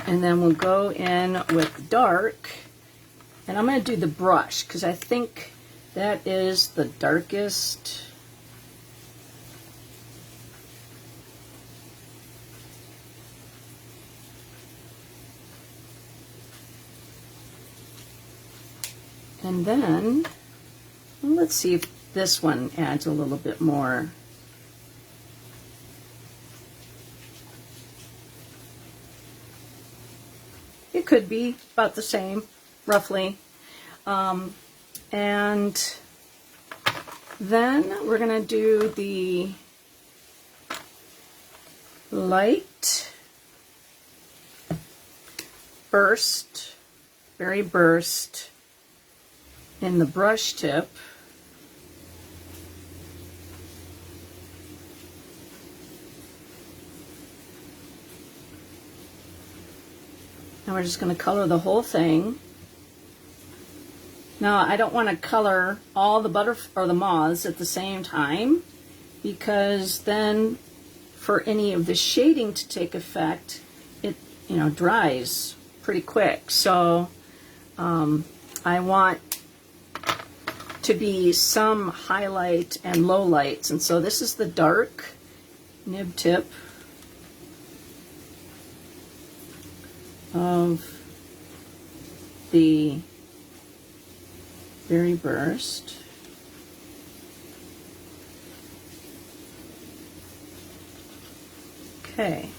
and then we'll go in with dark, and I'm going to do the brush because I think that is the darkest. And then, well, let's see if this one adds a little bit more. It could be about the same, roughly. And then we're going to do the light burst, berry burst, in the brush tip. And we're just going to color the whole thing. Now I don't want to color all the the moths at the same time, because then for any of the shading to take effect, it dries pretty quick. So I want to be some highlight and low lights, and so this is the dark nib tip of the berry burst. Okay.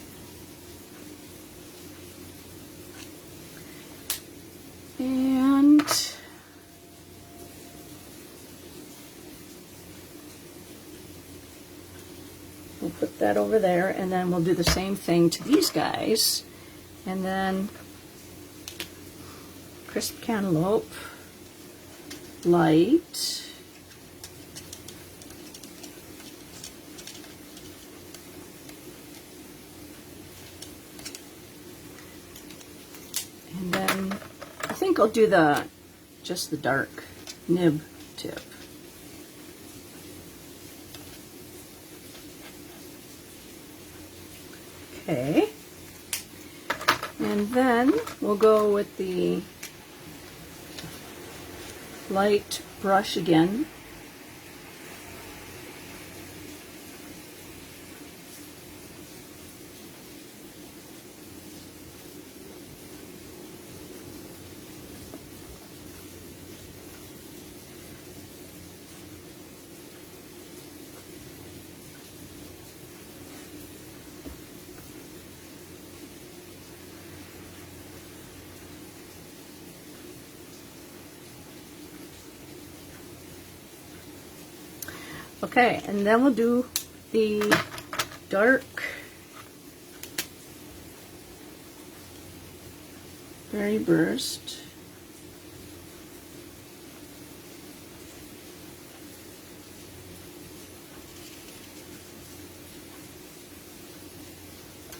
And we'll put that over there, and then we'll do the same thing to these guys. And then crisp cantaloupe, light, and then I think I'll do just the dark nib tip. Okay. And then we'll go with the light brush again. Okay, and then we'll do the dark berry burst.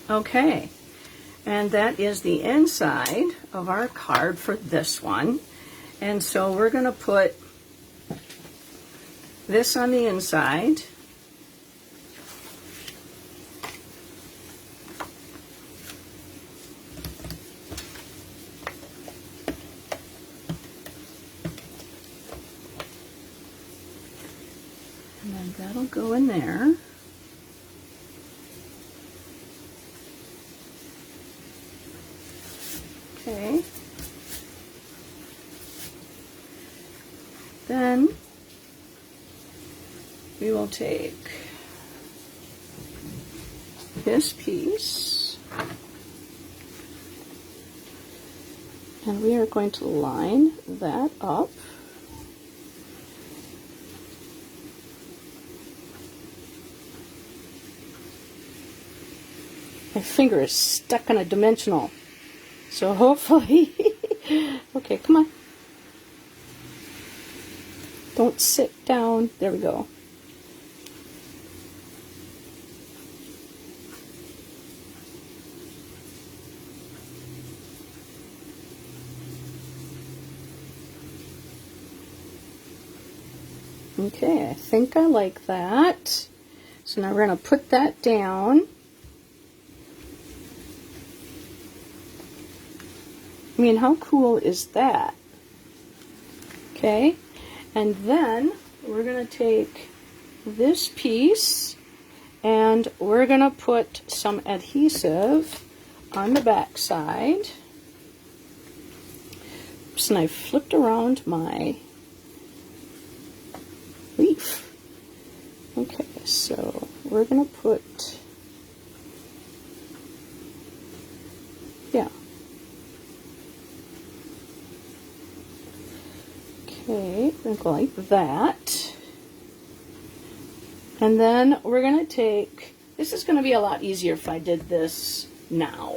Okay, and that is the inside of our card for this one. And so we're going to put this on the inside. And then that'll go in there. Okay. Then we will take this piece And we are going to line that up. My finger is stuck on a dimensional, so hopefully, okay, come on. Don't sit down. There we go. Okay, I think I like that. So now we're going to put that down. I mean, how cool is that? Okay, and then we're going to take this piece and we're going to put some adhesive on the back side. Oops, and I flipped around my leaf. Okay, so we're going to put, yeah. Okay, we're going to go like that. And then we're going to take, this is going to be a lot easier if I did this now.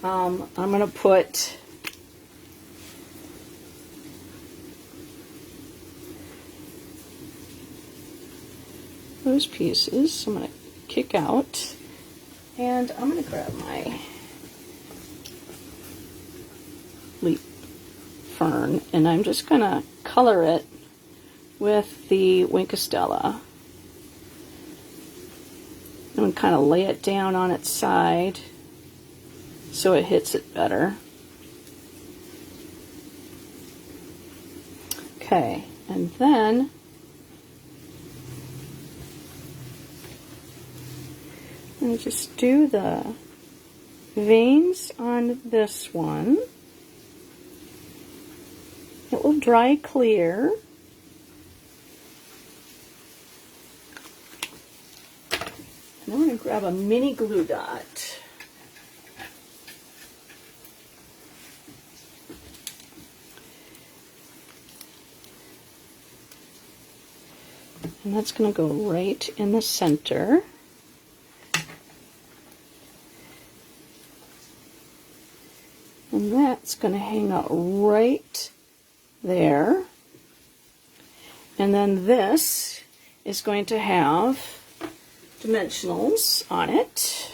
I'm going to put those pieces. I'm going to kick out, and I'm going to grab my leaf fern, and I'm just going to color it with the Winkostella. I'm going to kind of lay it down on its side so it hits it better. Okay, and then I'm going to just do the veins on this one. It will dry clear. And I'm going to grab a mini glue dot. And that's going to go right in the center. And that's going to hang out right there. And then this is going to have dimensionals on it.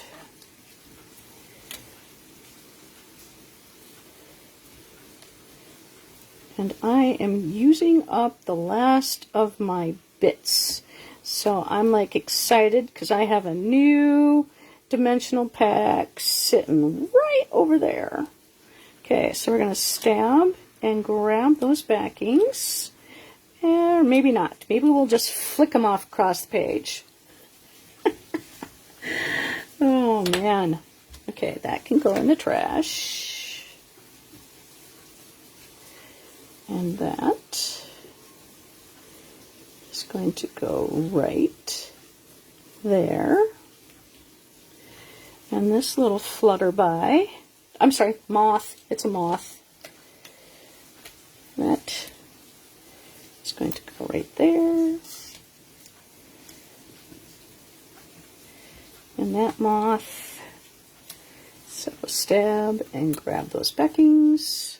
And I am using up the last of my bits. So I'm like excited because I have a new dimensional pack sitting right over there. Okay, so we're going to stab and grab those backings. Or maybe not. Maybe we'll just flick them off across the page. Oh, man. Okay, that can go in the trash. And that is going to go right there. And this little flutterby, I'm sorry, moth. It's a moth. That is going to go right there. And that moth. So stab and grab those backings.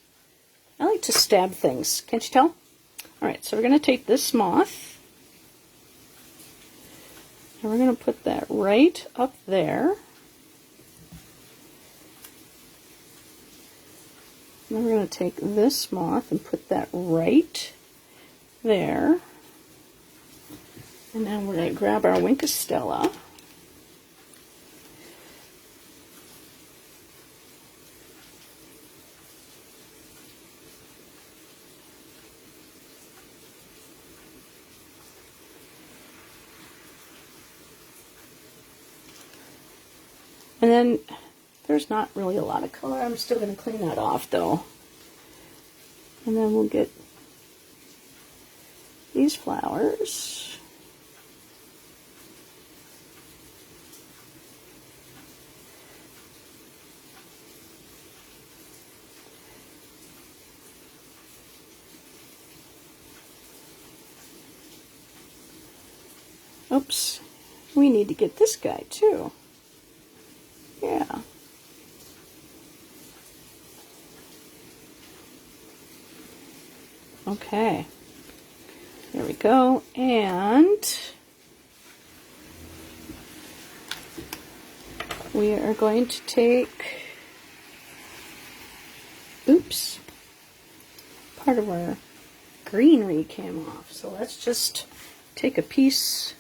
I like to stab things. Can't you tell? Alright, so we're going to take this moth. And we're going to put that right up there. Then we're going to take this moth and put that right there. And then we're going to grab our Winkostella. And then there's not really a lot of color. I'm still going to clean that off though. And then we'll get these flowers. Oops. We need to get this guy too. Yeah. Okay. There we go. And we are going to take, oops, part of our greenery came off. So let's just take a piece.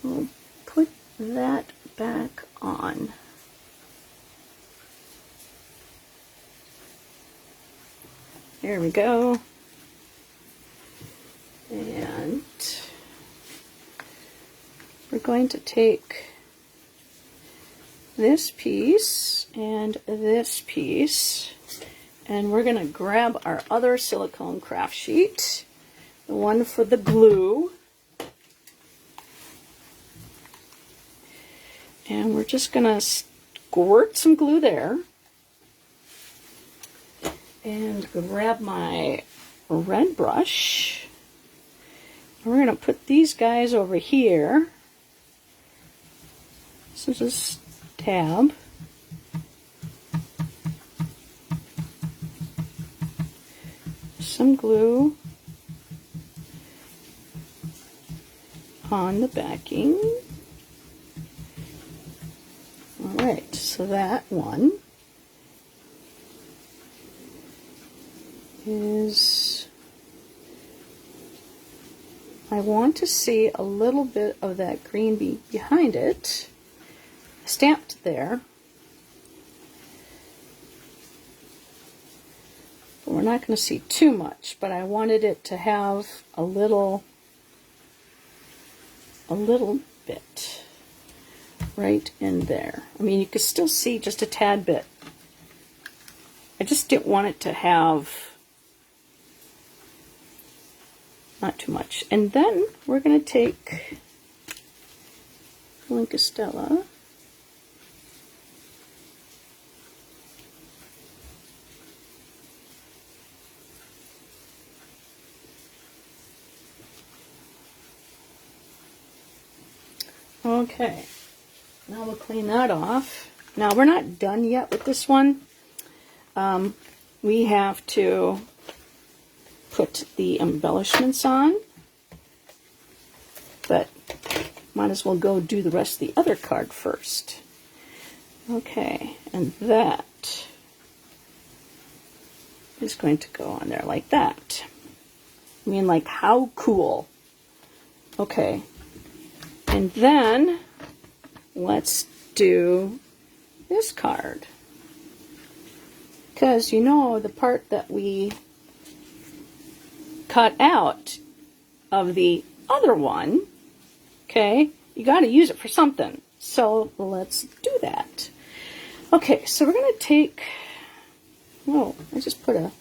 We'll put that back on. There we go. And we're going to take this piece and this piece, and we're going to grab our other silicone craft sheet, the one for the glue, and we're just going to squirt some glue there, and grab my red brush. We're going to put these guys over here. So just tab. Some glue on the backing. Alright, so that one is, I want to see a little bit of that green behind it, stamped there. But we're not going to see too much, but I wanted it to have a little bit right in there. I mean, you could still see just a tad bit. I just didn't want it to have not too much. And then we're going to take Linkestella. Okay, now we'll clean that off. Now we're not done yet with this one. We have to put the embellishments on, but might as well go do the rest of the other card first. Okay, and that is going to go on there like that. I mean, like, how cool. Okay, and then let's do this card. Because you know the part that we cut out of the other one, okay, you got to use it for something. So let's do that. Okay, so we're going to take, oh, I just put a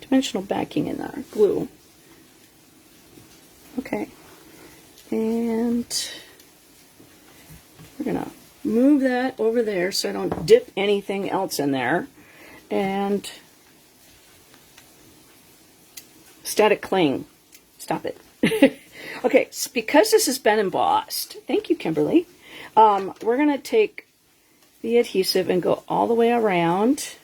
dimensional backing in there, glue. Okay, and we're going to move that over there so I don't dip anything else in there. And static cling. Stop it. Okay, so because this has been embossed, thank you, Kimberly, we're going to take the adhesive and go all the way around.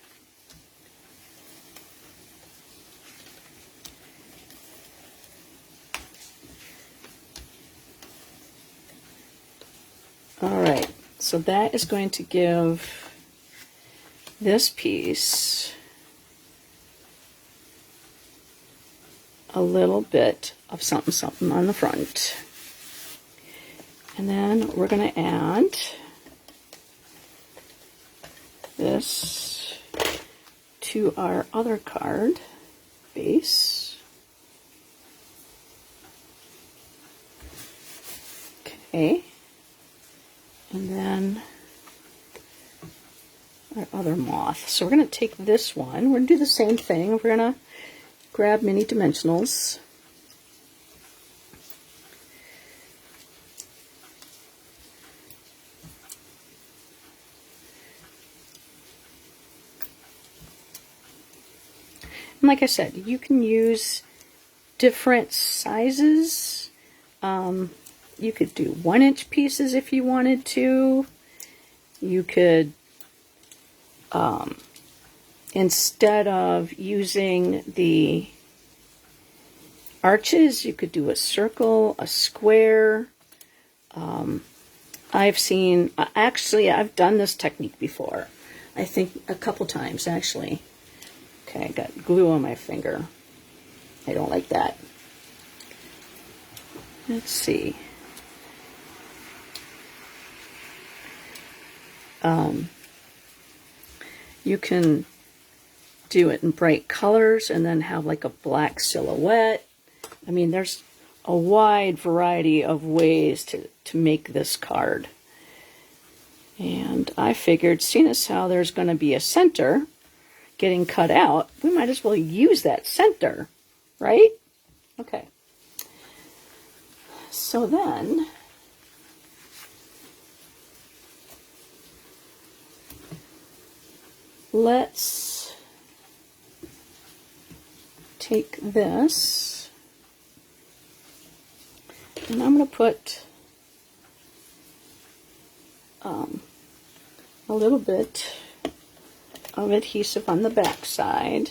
Alright, so that is going to give this piece a little bit of something something on the front. And then we're going to add this to our other card base. Okay. And then our other moth. So we're going to take this one. We're going to do the same thing. We're going to grab mini dimensionals. And like I said, you can use different sizes. You could do 1-inch pieces if you wanted to. You could, instead of using the arches, you could do a circle, a square. I've seen, actually, I've done this technique before. I think a couple times, actually. Okay, I got glue on my finger. I don't like that. Let's see. You can do it in bright colors and then have like a black silhouette. I mean, there's a wide variety of ways to make this card. And I figured, seeing as how there's going to be a center getting cut out, we might as well use that center, right? Okay. So then, let's take this, and I'm going to put a little bit of adhesive on the back side.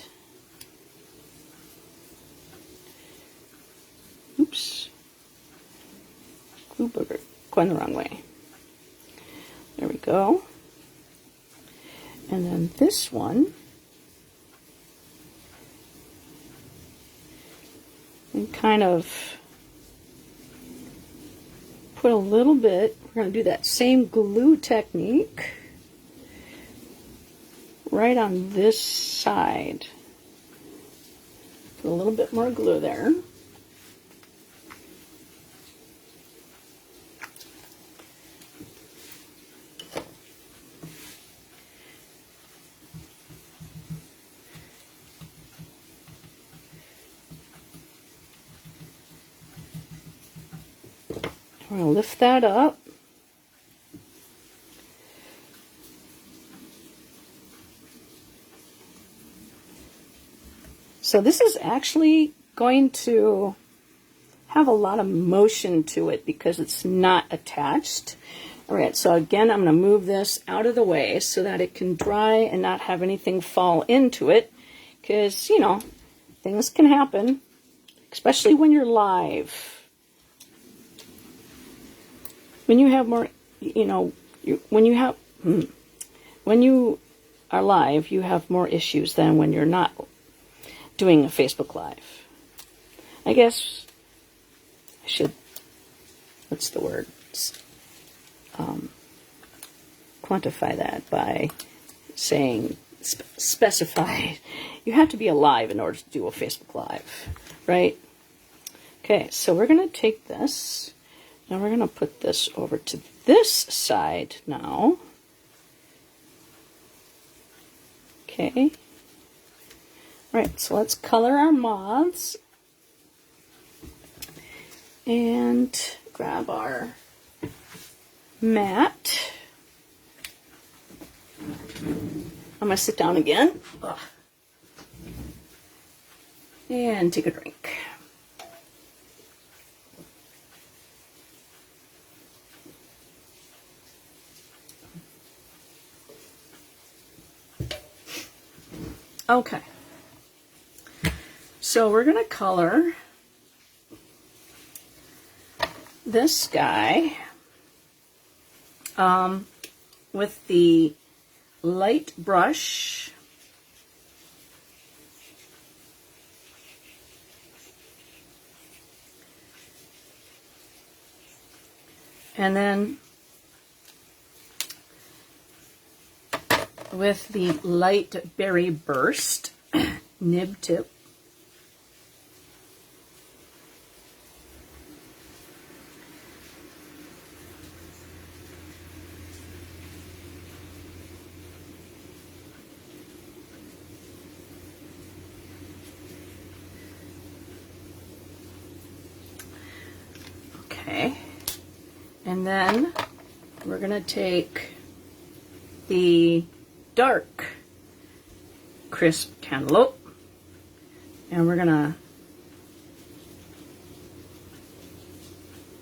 Oops. Glue booger. Going the wrong way. There we go. And then this one. And kind of put a little bit. We're going to do that same glue technique right on this side. Put a little bit more glue there. We're going to lift that up. So this is actually going to have a lot of motion to it because it's not attached. All right, so again, I'm going to move this out of the way so that it can dry and not have anything fall into it, because, you know, things can happen, especially when you're live. When you have more, you know, when you are live, you have more issues than when you're not doing a Facebook Live. I guess I should, what's the word? Quantify that by saying, specify. You have to be alive in order to do a Facebook Live, right? Okay, so we're going to take this, and we're going to put this over to this side now. Okay. Right, so let's color our moths and grab our mat. I'm going to sit down again and take a drink. Okay. So we're going to color this guy with the light brush. And then with the light berry burst nib tip. Okay, and then we're going to take the dark crisp cantaloupe And we're gonna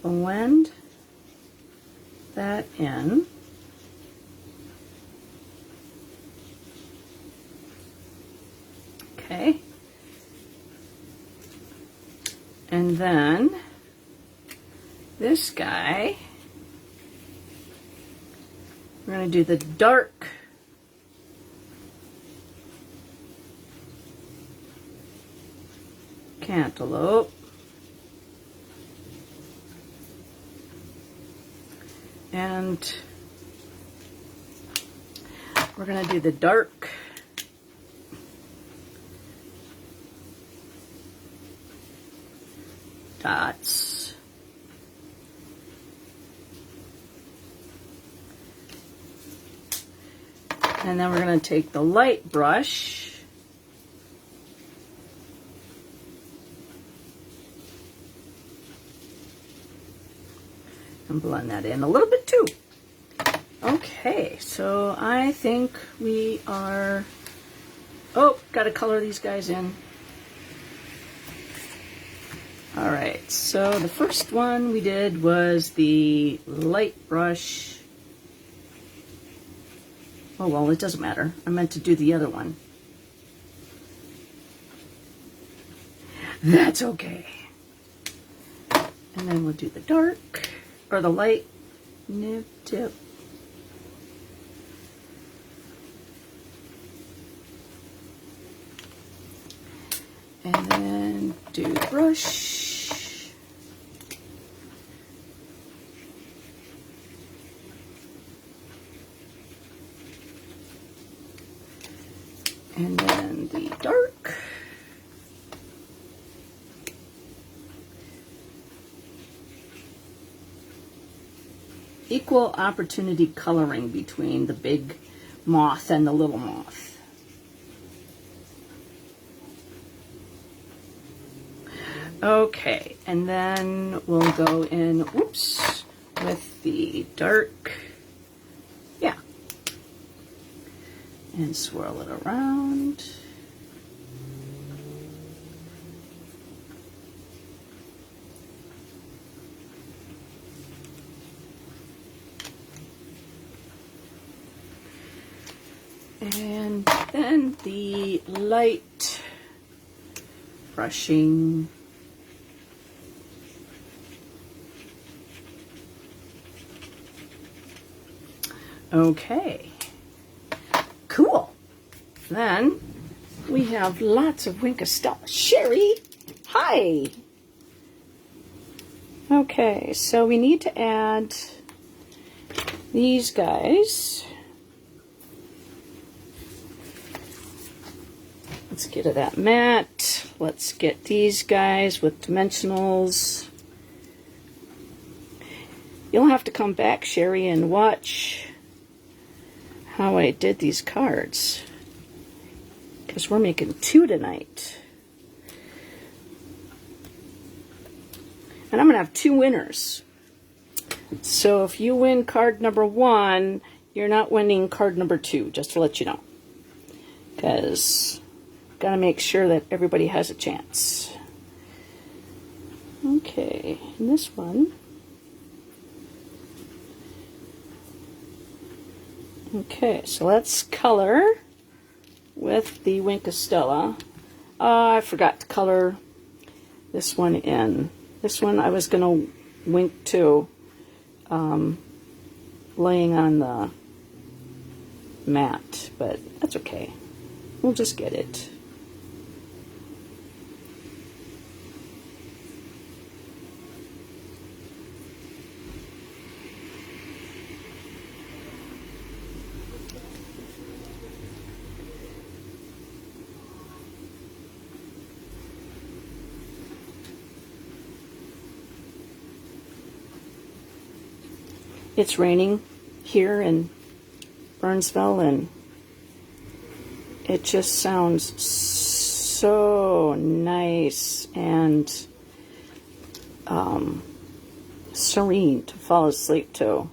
blend that in. Okay. And then this guy, we're going to do the dark cantaloupe. And we're going to do the dark dots. And then we're going to take the light brush and blend that in a little bit too. Okay, so I think we are, oh, got to color these guys in. All right, so the first one we did was the light brush. Oh, well, it doesn't matter. I meant to do the other one. That's okay. And then we'll do the dark, or the light nib tip. And then do the brush. And then the dark. Equal opportunity coloring between the big moth and the little moth. Okay, and then we'll go in, whoops, with the dark, yeah, and swirl it around. And then the light brushing. Okay, cool. Then we have lots of Wink of Stella. Sherry, hi. Okay, so we need to add these guys. Let's get to that mat. Let's get these guys with dimensionals. You'll have to come back, Sherry, and watch how I did these cards, because we're making 2 tonight. And I'm going to have 2 winners. So if you win card number 1, you're not winning card number 2, just to let you know. Because got to make sure that everybody has a chance. Okay, and this one. Okay, so let's color with the Wink of Stella. I forgot to color this one in. This one I was going to wink to, laying on the mat, but that's okay. We'll just get it. It's raining here in Burnsville, and it just sounds so nice and serene to fall asleep to.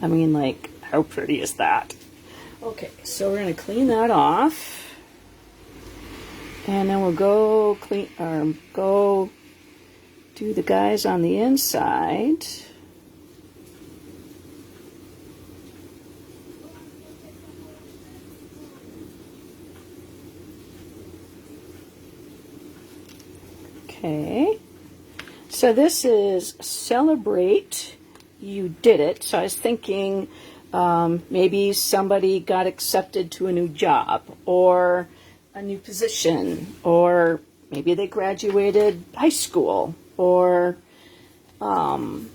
I mean, like, how pretty is that? Okay, so we're going to clean that off. And then we'll go clean, or go do the guys on the inside. Okay. So this is Celebrate You Did It. So I was thinking maybe somebody got accepted to a new job or a new position, or maybe they graduated high school, or, you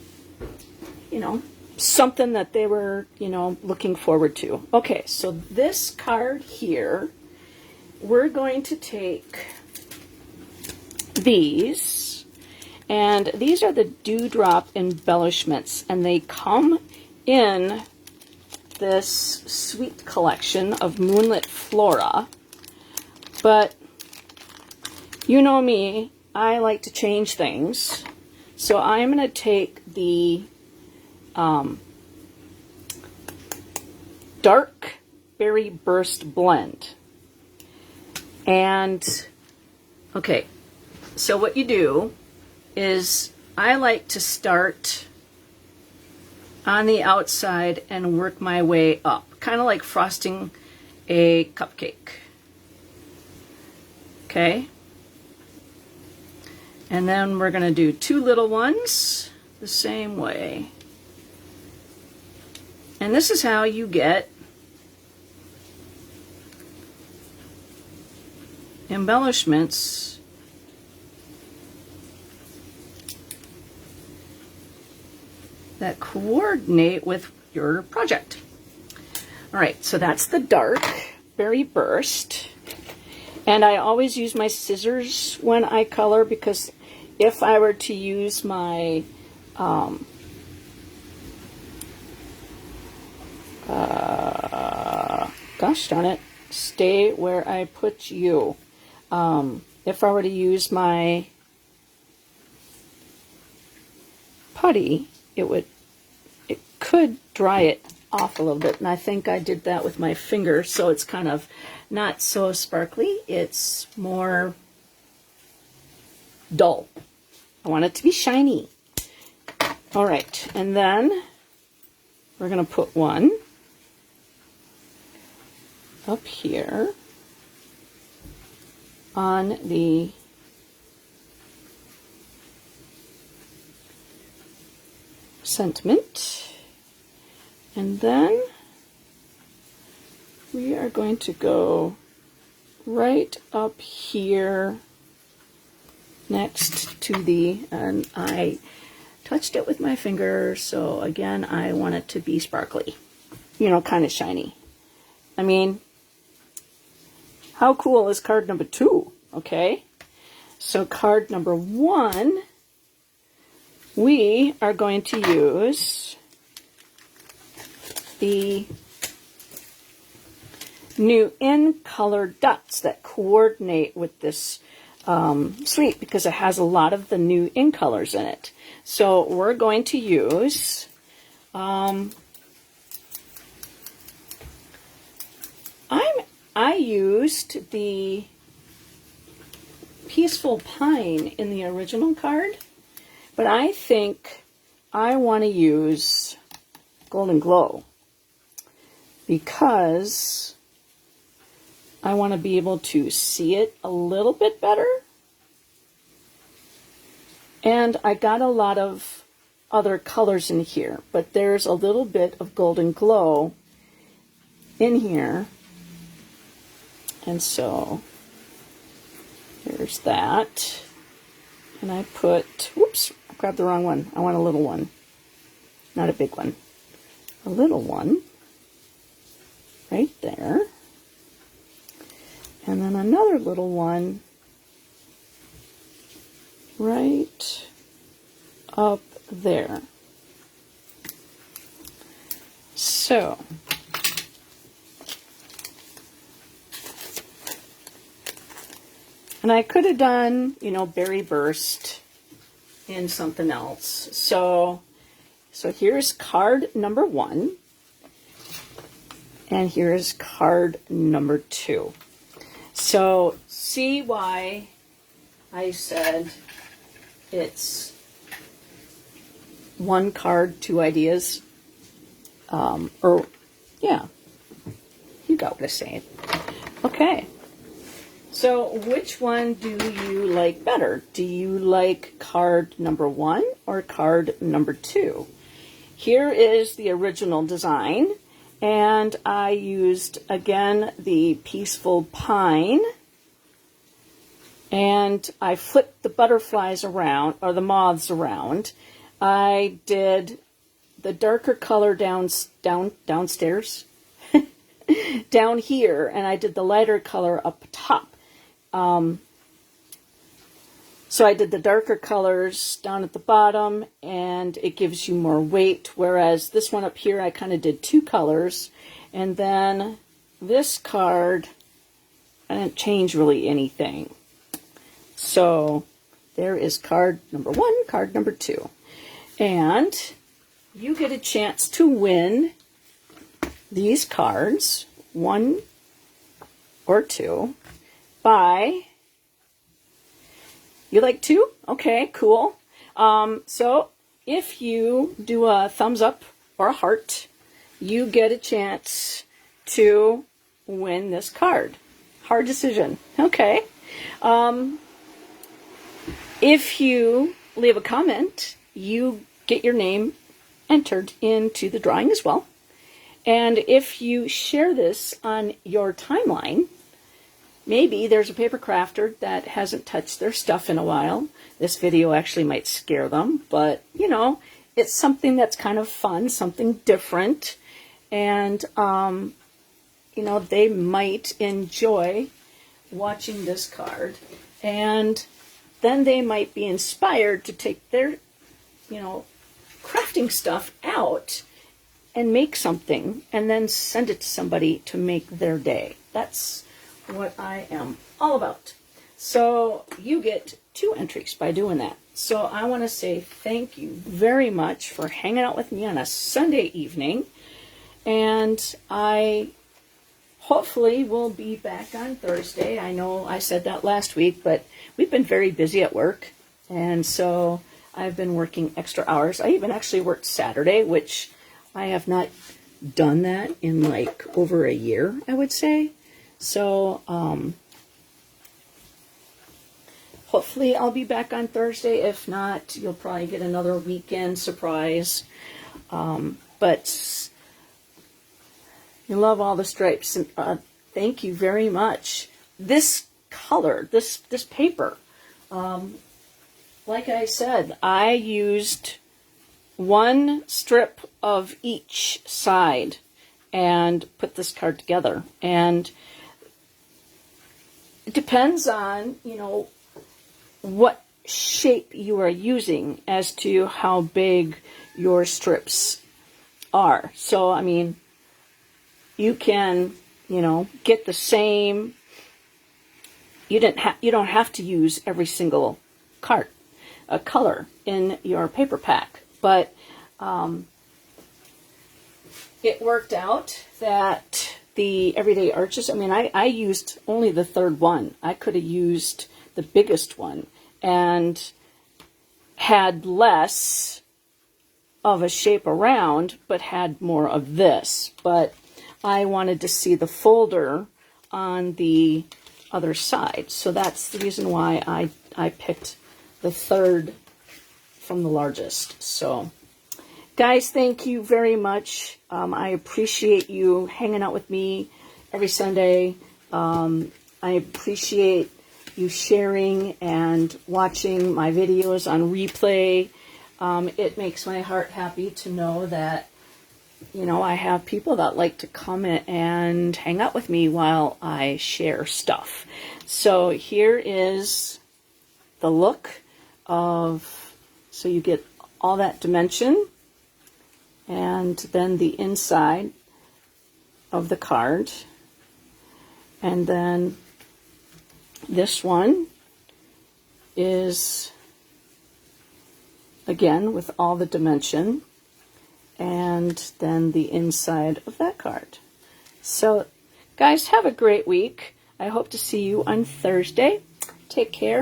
know, something that they were, you know, looking forward to. Okay, so this card here, we're going to take these, and these are the dewdrop embellishments, and they come in this sweet collection of Moonlit Flora. But you know me, I like to change things. So I'm going to take the Dark Berry Burst Blend. And, okay, so what you do is I like to start on the outside and work my way up, kind of like frosting a cupcake. Okay, and then we're going to do two little ones the same way. And this is how you get embellishments that coordinate with your project. All right, so that's the Dark Berry Burst. And I always use my scissors when I color, because if I were to use my gosh darn it, stay where I put you. If I were to use my putty, it could dry it off a little bit, and I think I did that with my finger, so it's kind of not so sparkly, it's more dull. I want it to be shiny. All right, and then we're going to put one up here on the sentiment, and then we are going to go right up here next to the, and I touched it with my finger, so again, I want it to be sparkly, you know, kind of shiny. I mean, how cool is card number 2? Okay, so card number 1, we are going to use the new in color dots that coordinate with this suite, because it has a lot of the new in colors in it. So we're going to use I used the Peaceful Pine in the original card, but I think I want to use Golden Glow, because I want to be able to see it a little bit better. And I got a lot of other colors in here, but there's a little bit of Golden Glow in here. And so there's that. And I put, whoops, I grabbed the wrong one. I want a little one, not a big one. A little one right there. And then another little one right up there. So and I could have done, you know, Berry Burst in something else. So here's card number 1, and here's card number 2. So see why I said it's one card, two ideas. Yeah, you got what I'm saying. Okay. So which one do you like better? Do you like card number 1 or card number 2? Here is the original design, and I used, again, the Peaceful Pine, and I flipped the butterflies around, or the moths around. I did the darker color downstairs, down here, and I did the lighter color up top. So I did the darker colors down at the bottom, and it gives you more weight, whereas this one up here I kind of did 2 colors, and then this card I didn't change really anything. So there is card number 1, card number 2, and you get a chance to win these cards, 1 or 2, by, you like 2? Okay, cool. So if you do a thumbs up or a heart, you get a chance to win this card. Hard decision. Okay. If you leave a comment, you get your name entered into the drawing as well. And if you share this on your timeline, maybe there's a paper crafter that hasn't touched their stuff in a while. This video actually might scare them, but you know, it's something that's kind of fun, something different, and you know, they might enjoy watching this card, and then they might be inspired to take their, you know, crafting stuff out and make something and then send it to somebody to make their day. That's what I am all about. So you get 2 entries by doing that. So I want to say thank you very much for hanging out with me on a Sunday evening, and I hopefully will be back on Thursday. I know I said that last week, but we've been very busy at work, and so I've been working extra hours. I even actually worked Saturday, which I have not done that in like over a year, I would say. So hopefully I'll be back on Thursday. If not, you'll probably get another weekend surprise. But you love all the stripes, and thank you very much. This color, this paper, like I said, I used 1 strip of each side and put this card together. And it depends on, you know, what shape you are using as to how big your strips are. So, I mean, you can, you know, get the same. You don't have to use every single color in your paper pack, but it worked out that the Everyday Arches, I mean, I used only the 3rd one. I could have used the biggest one and had less of a shape around, but had more of this. But I wanted to see the folder on the other side. So that's the reason why I picked the 3rd from the largest. So guys, thank you very much. I appreciate you hanging out with me every Sunday. I appreciate you sharing and watching my videos on replay. It makes my heart happy to know that, you know, I have people that like to come and hang out with me while I share stuff. So here is the look of, so you get all that dimension, and then the inside of the card, and then this one is again with all the dimension, and then the inside of that card. So guys, have a great week. I hope to see you on Thursday. Take care.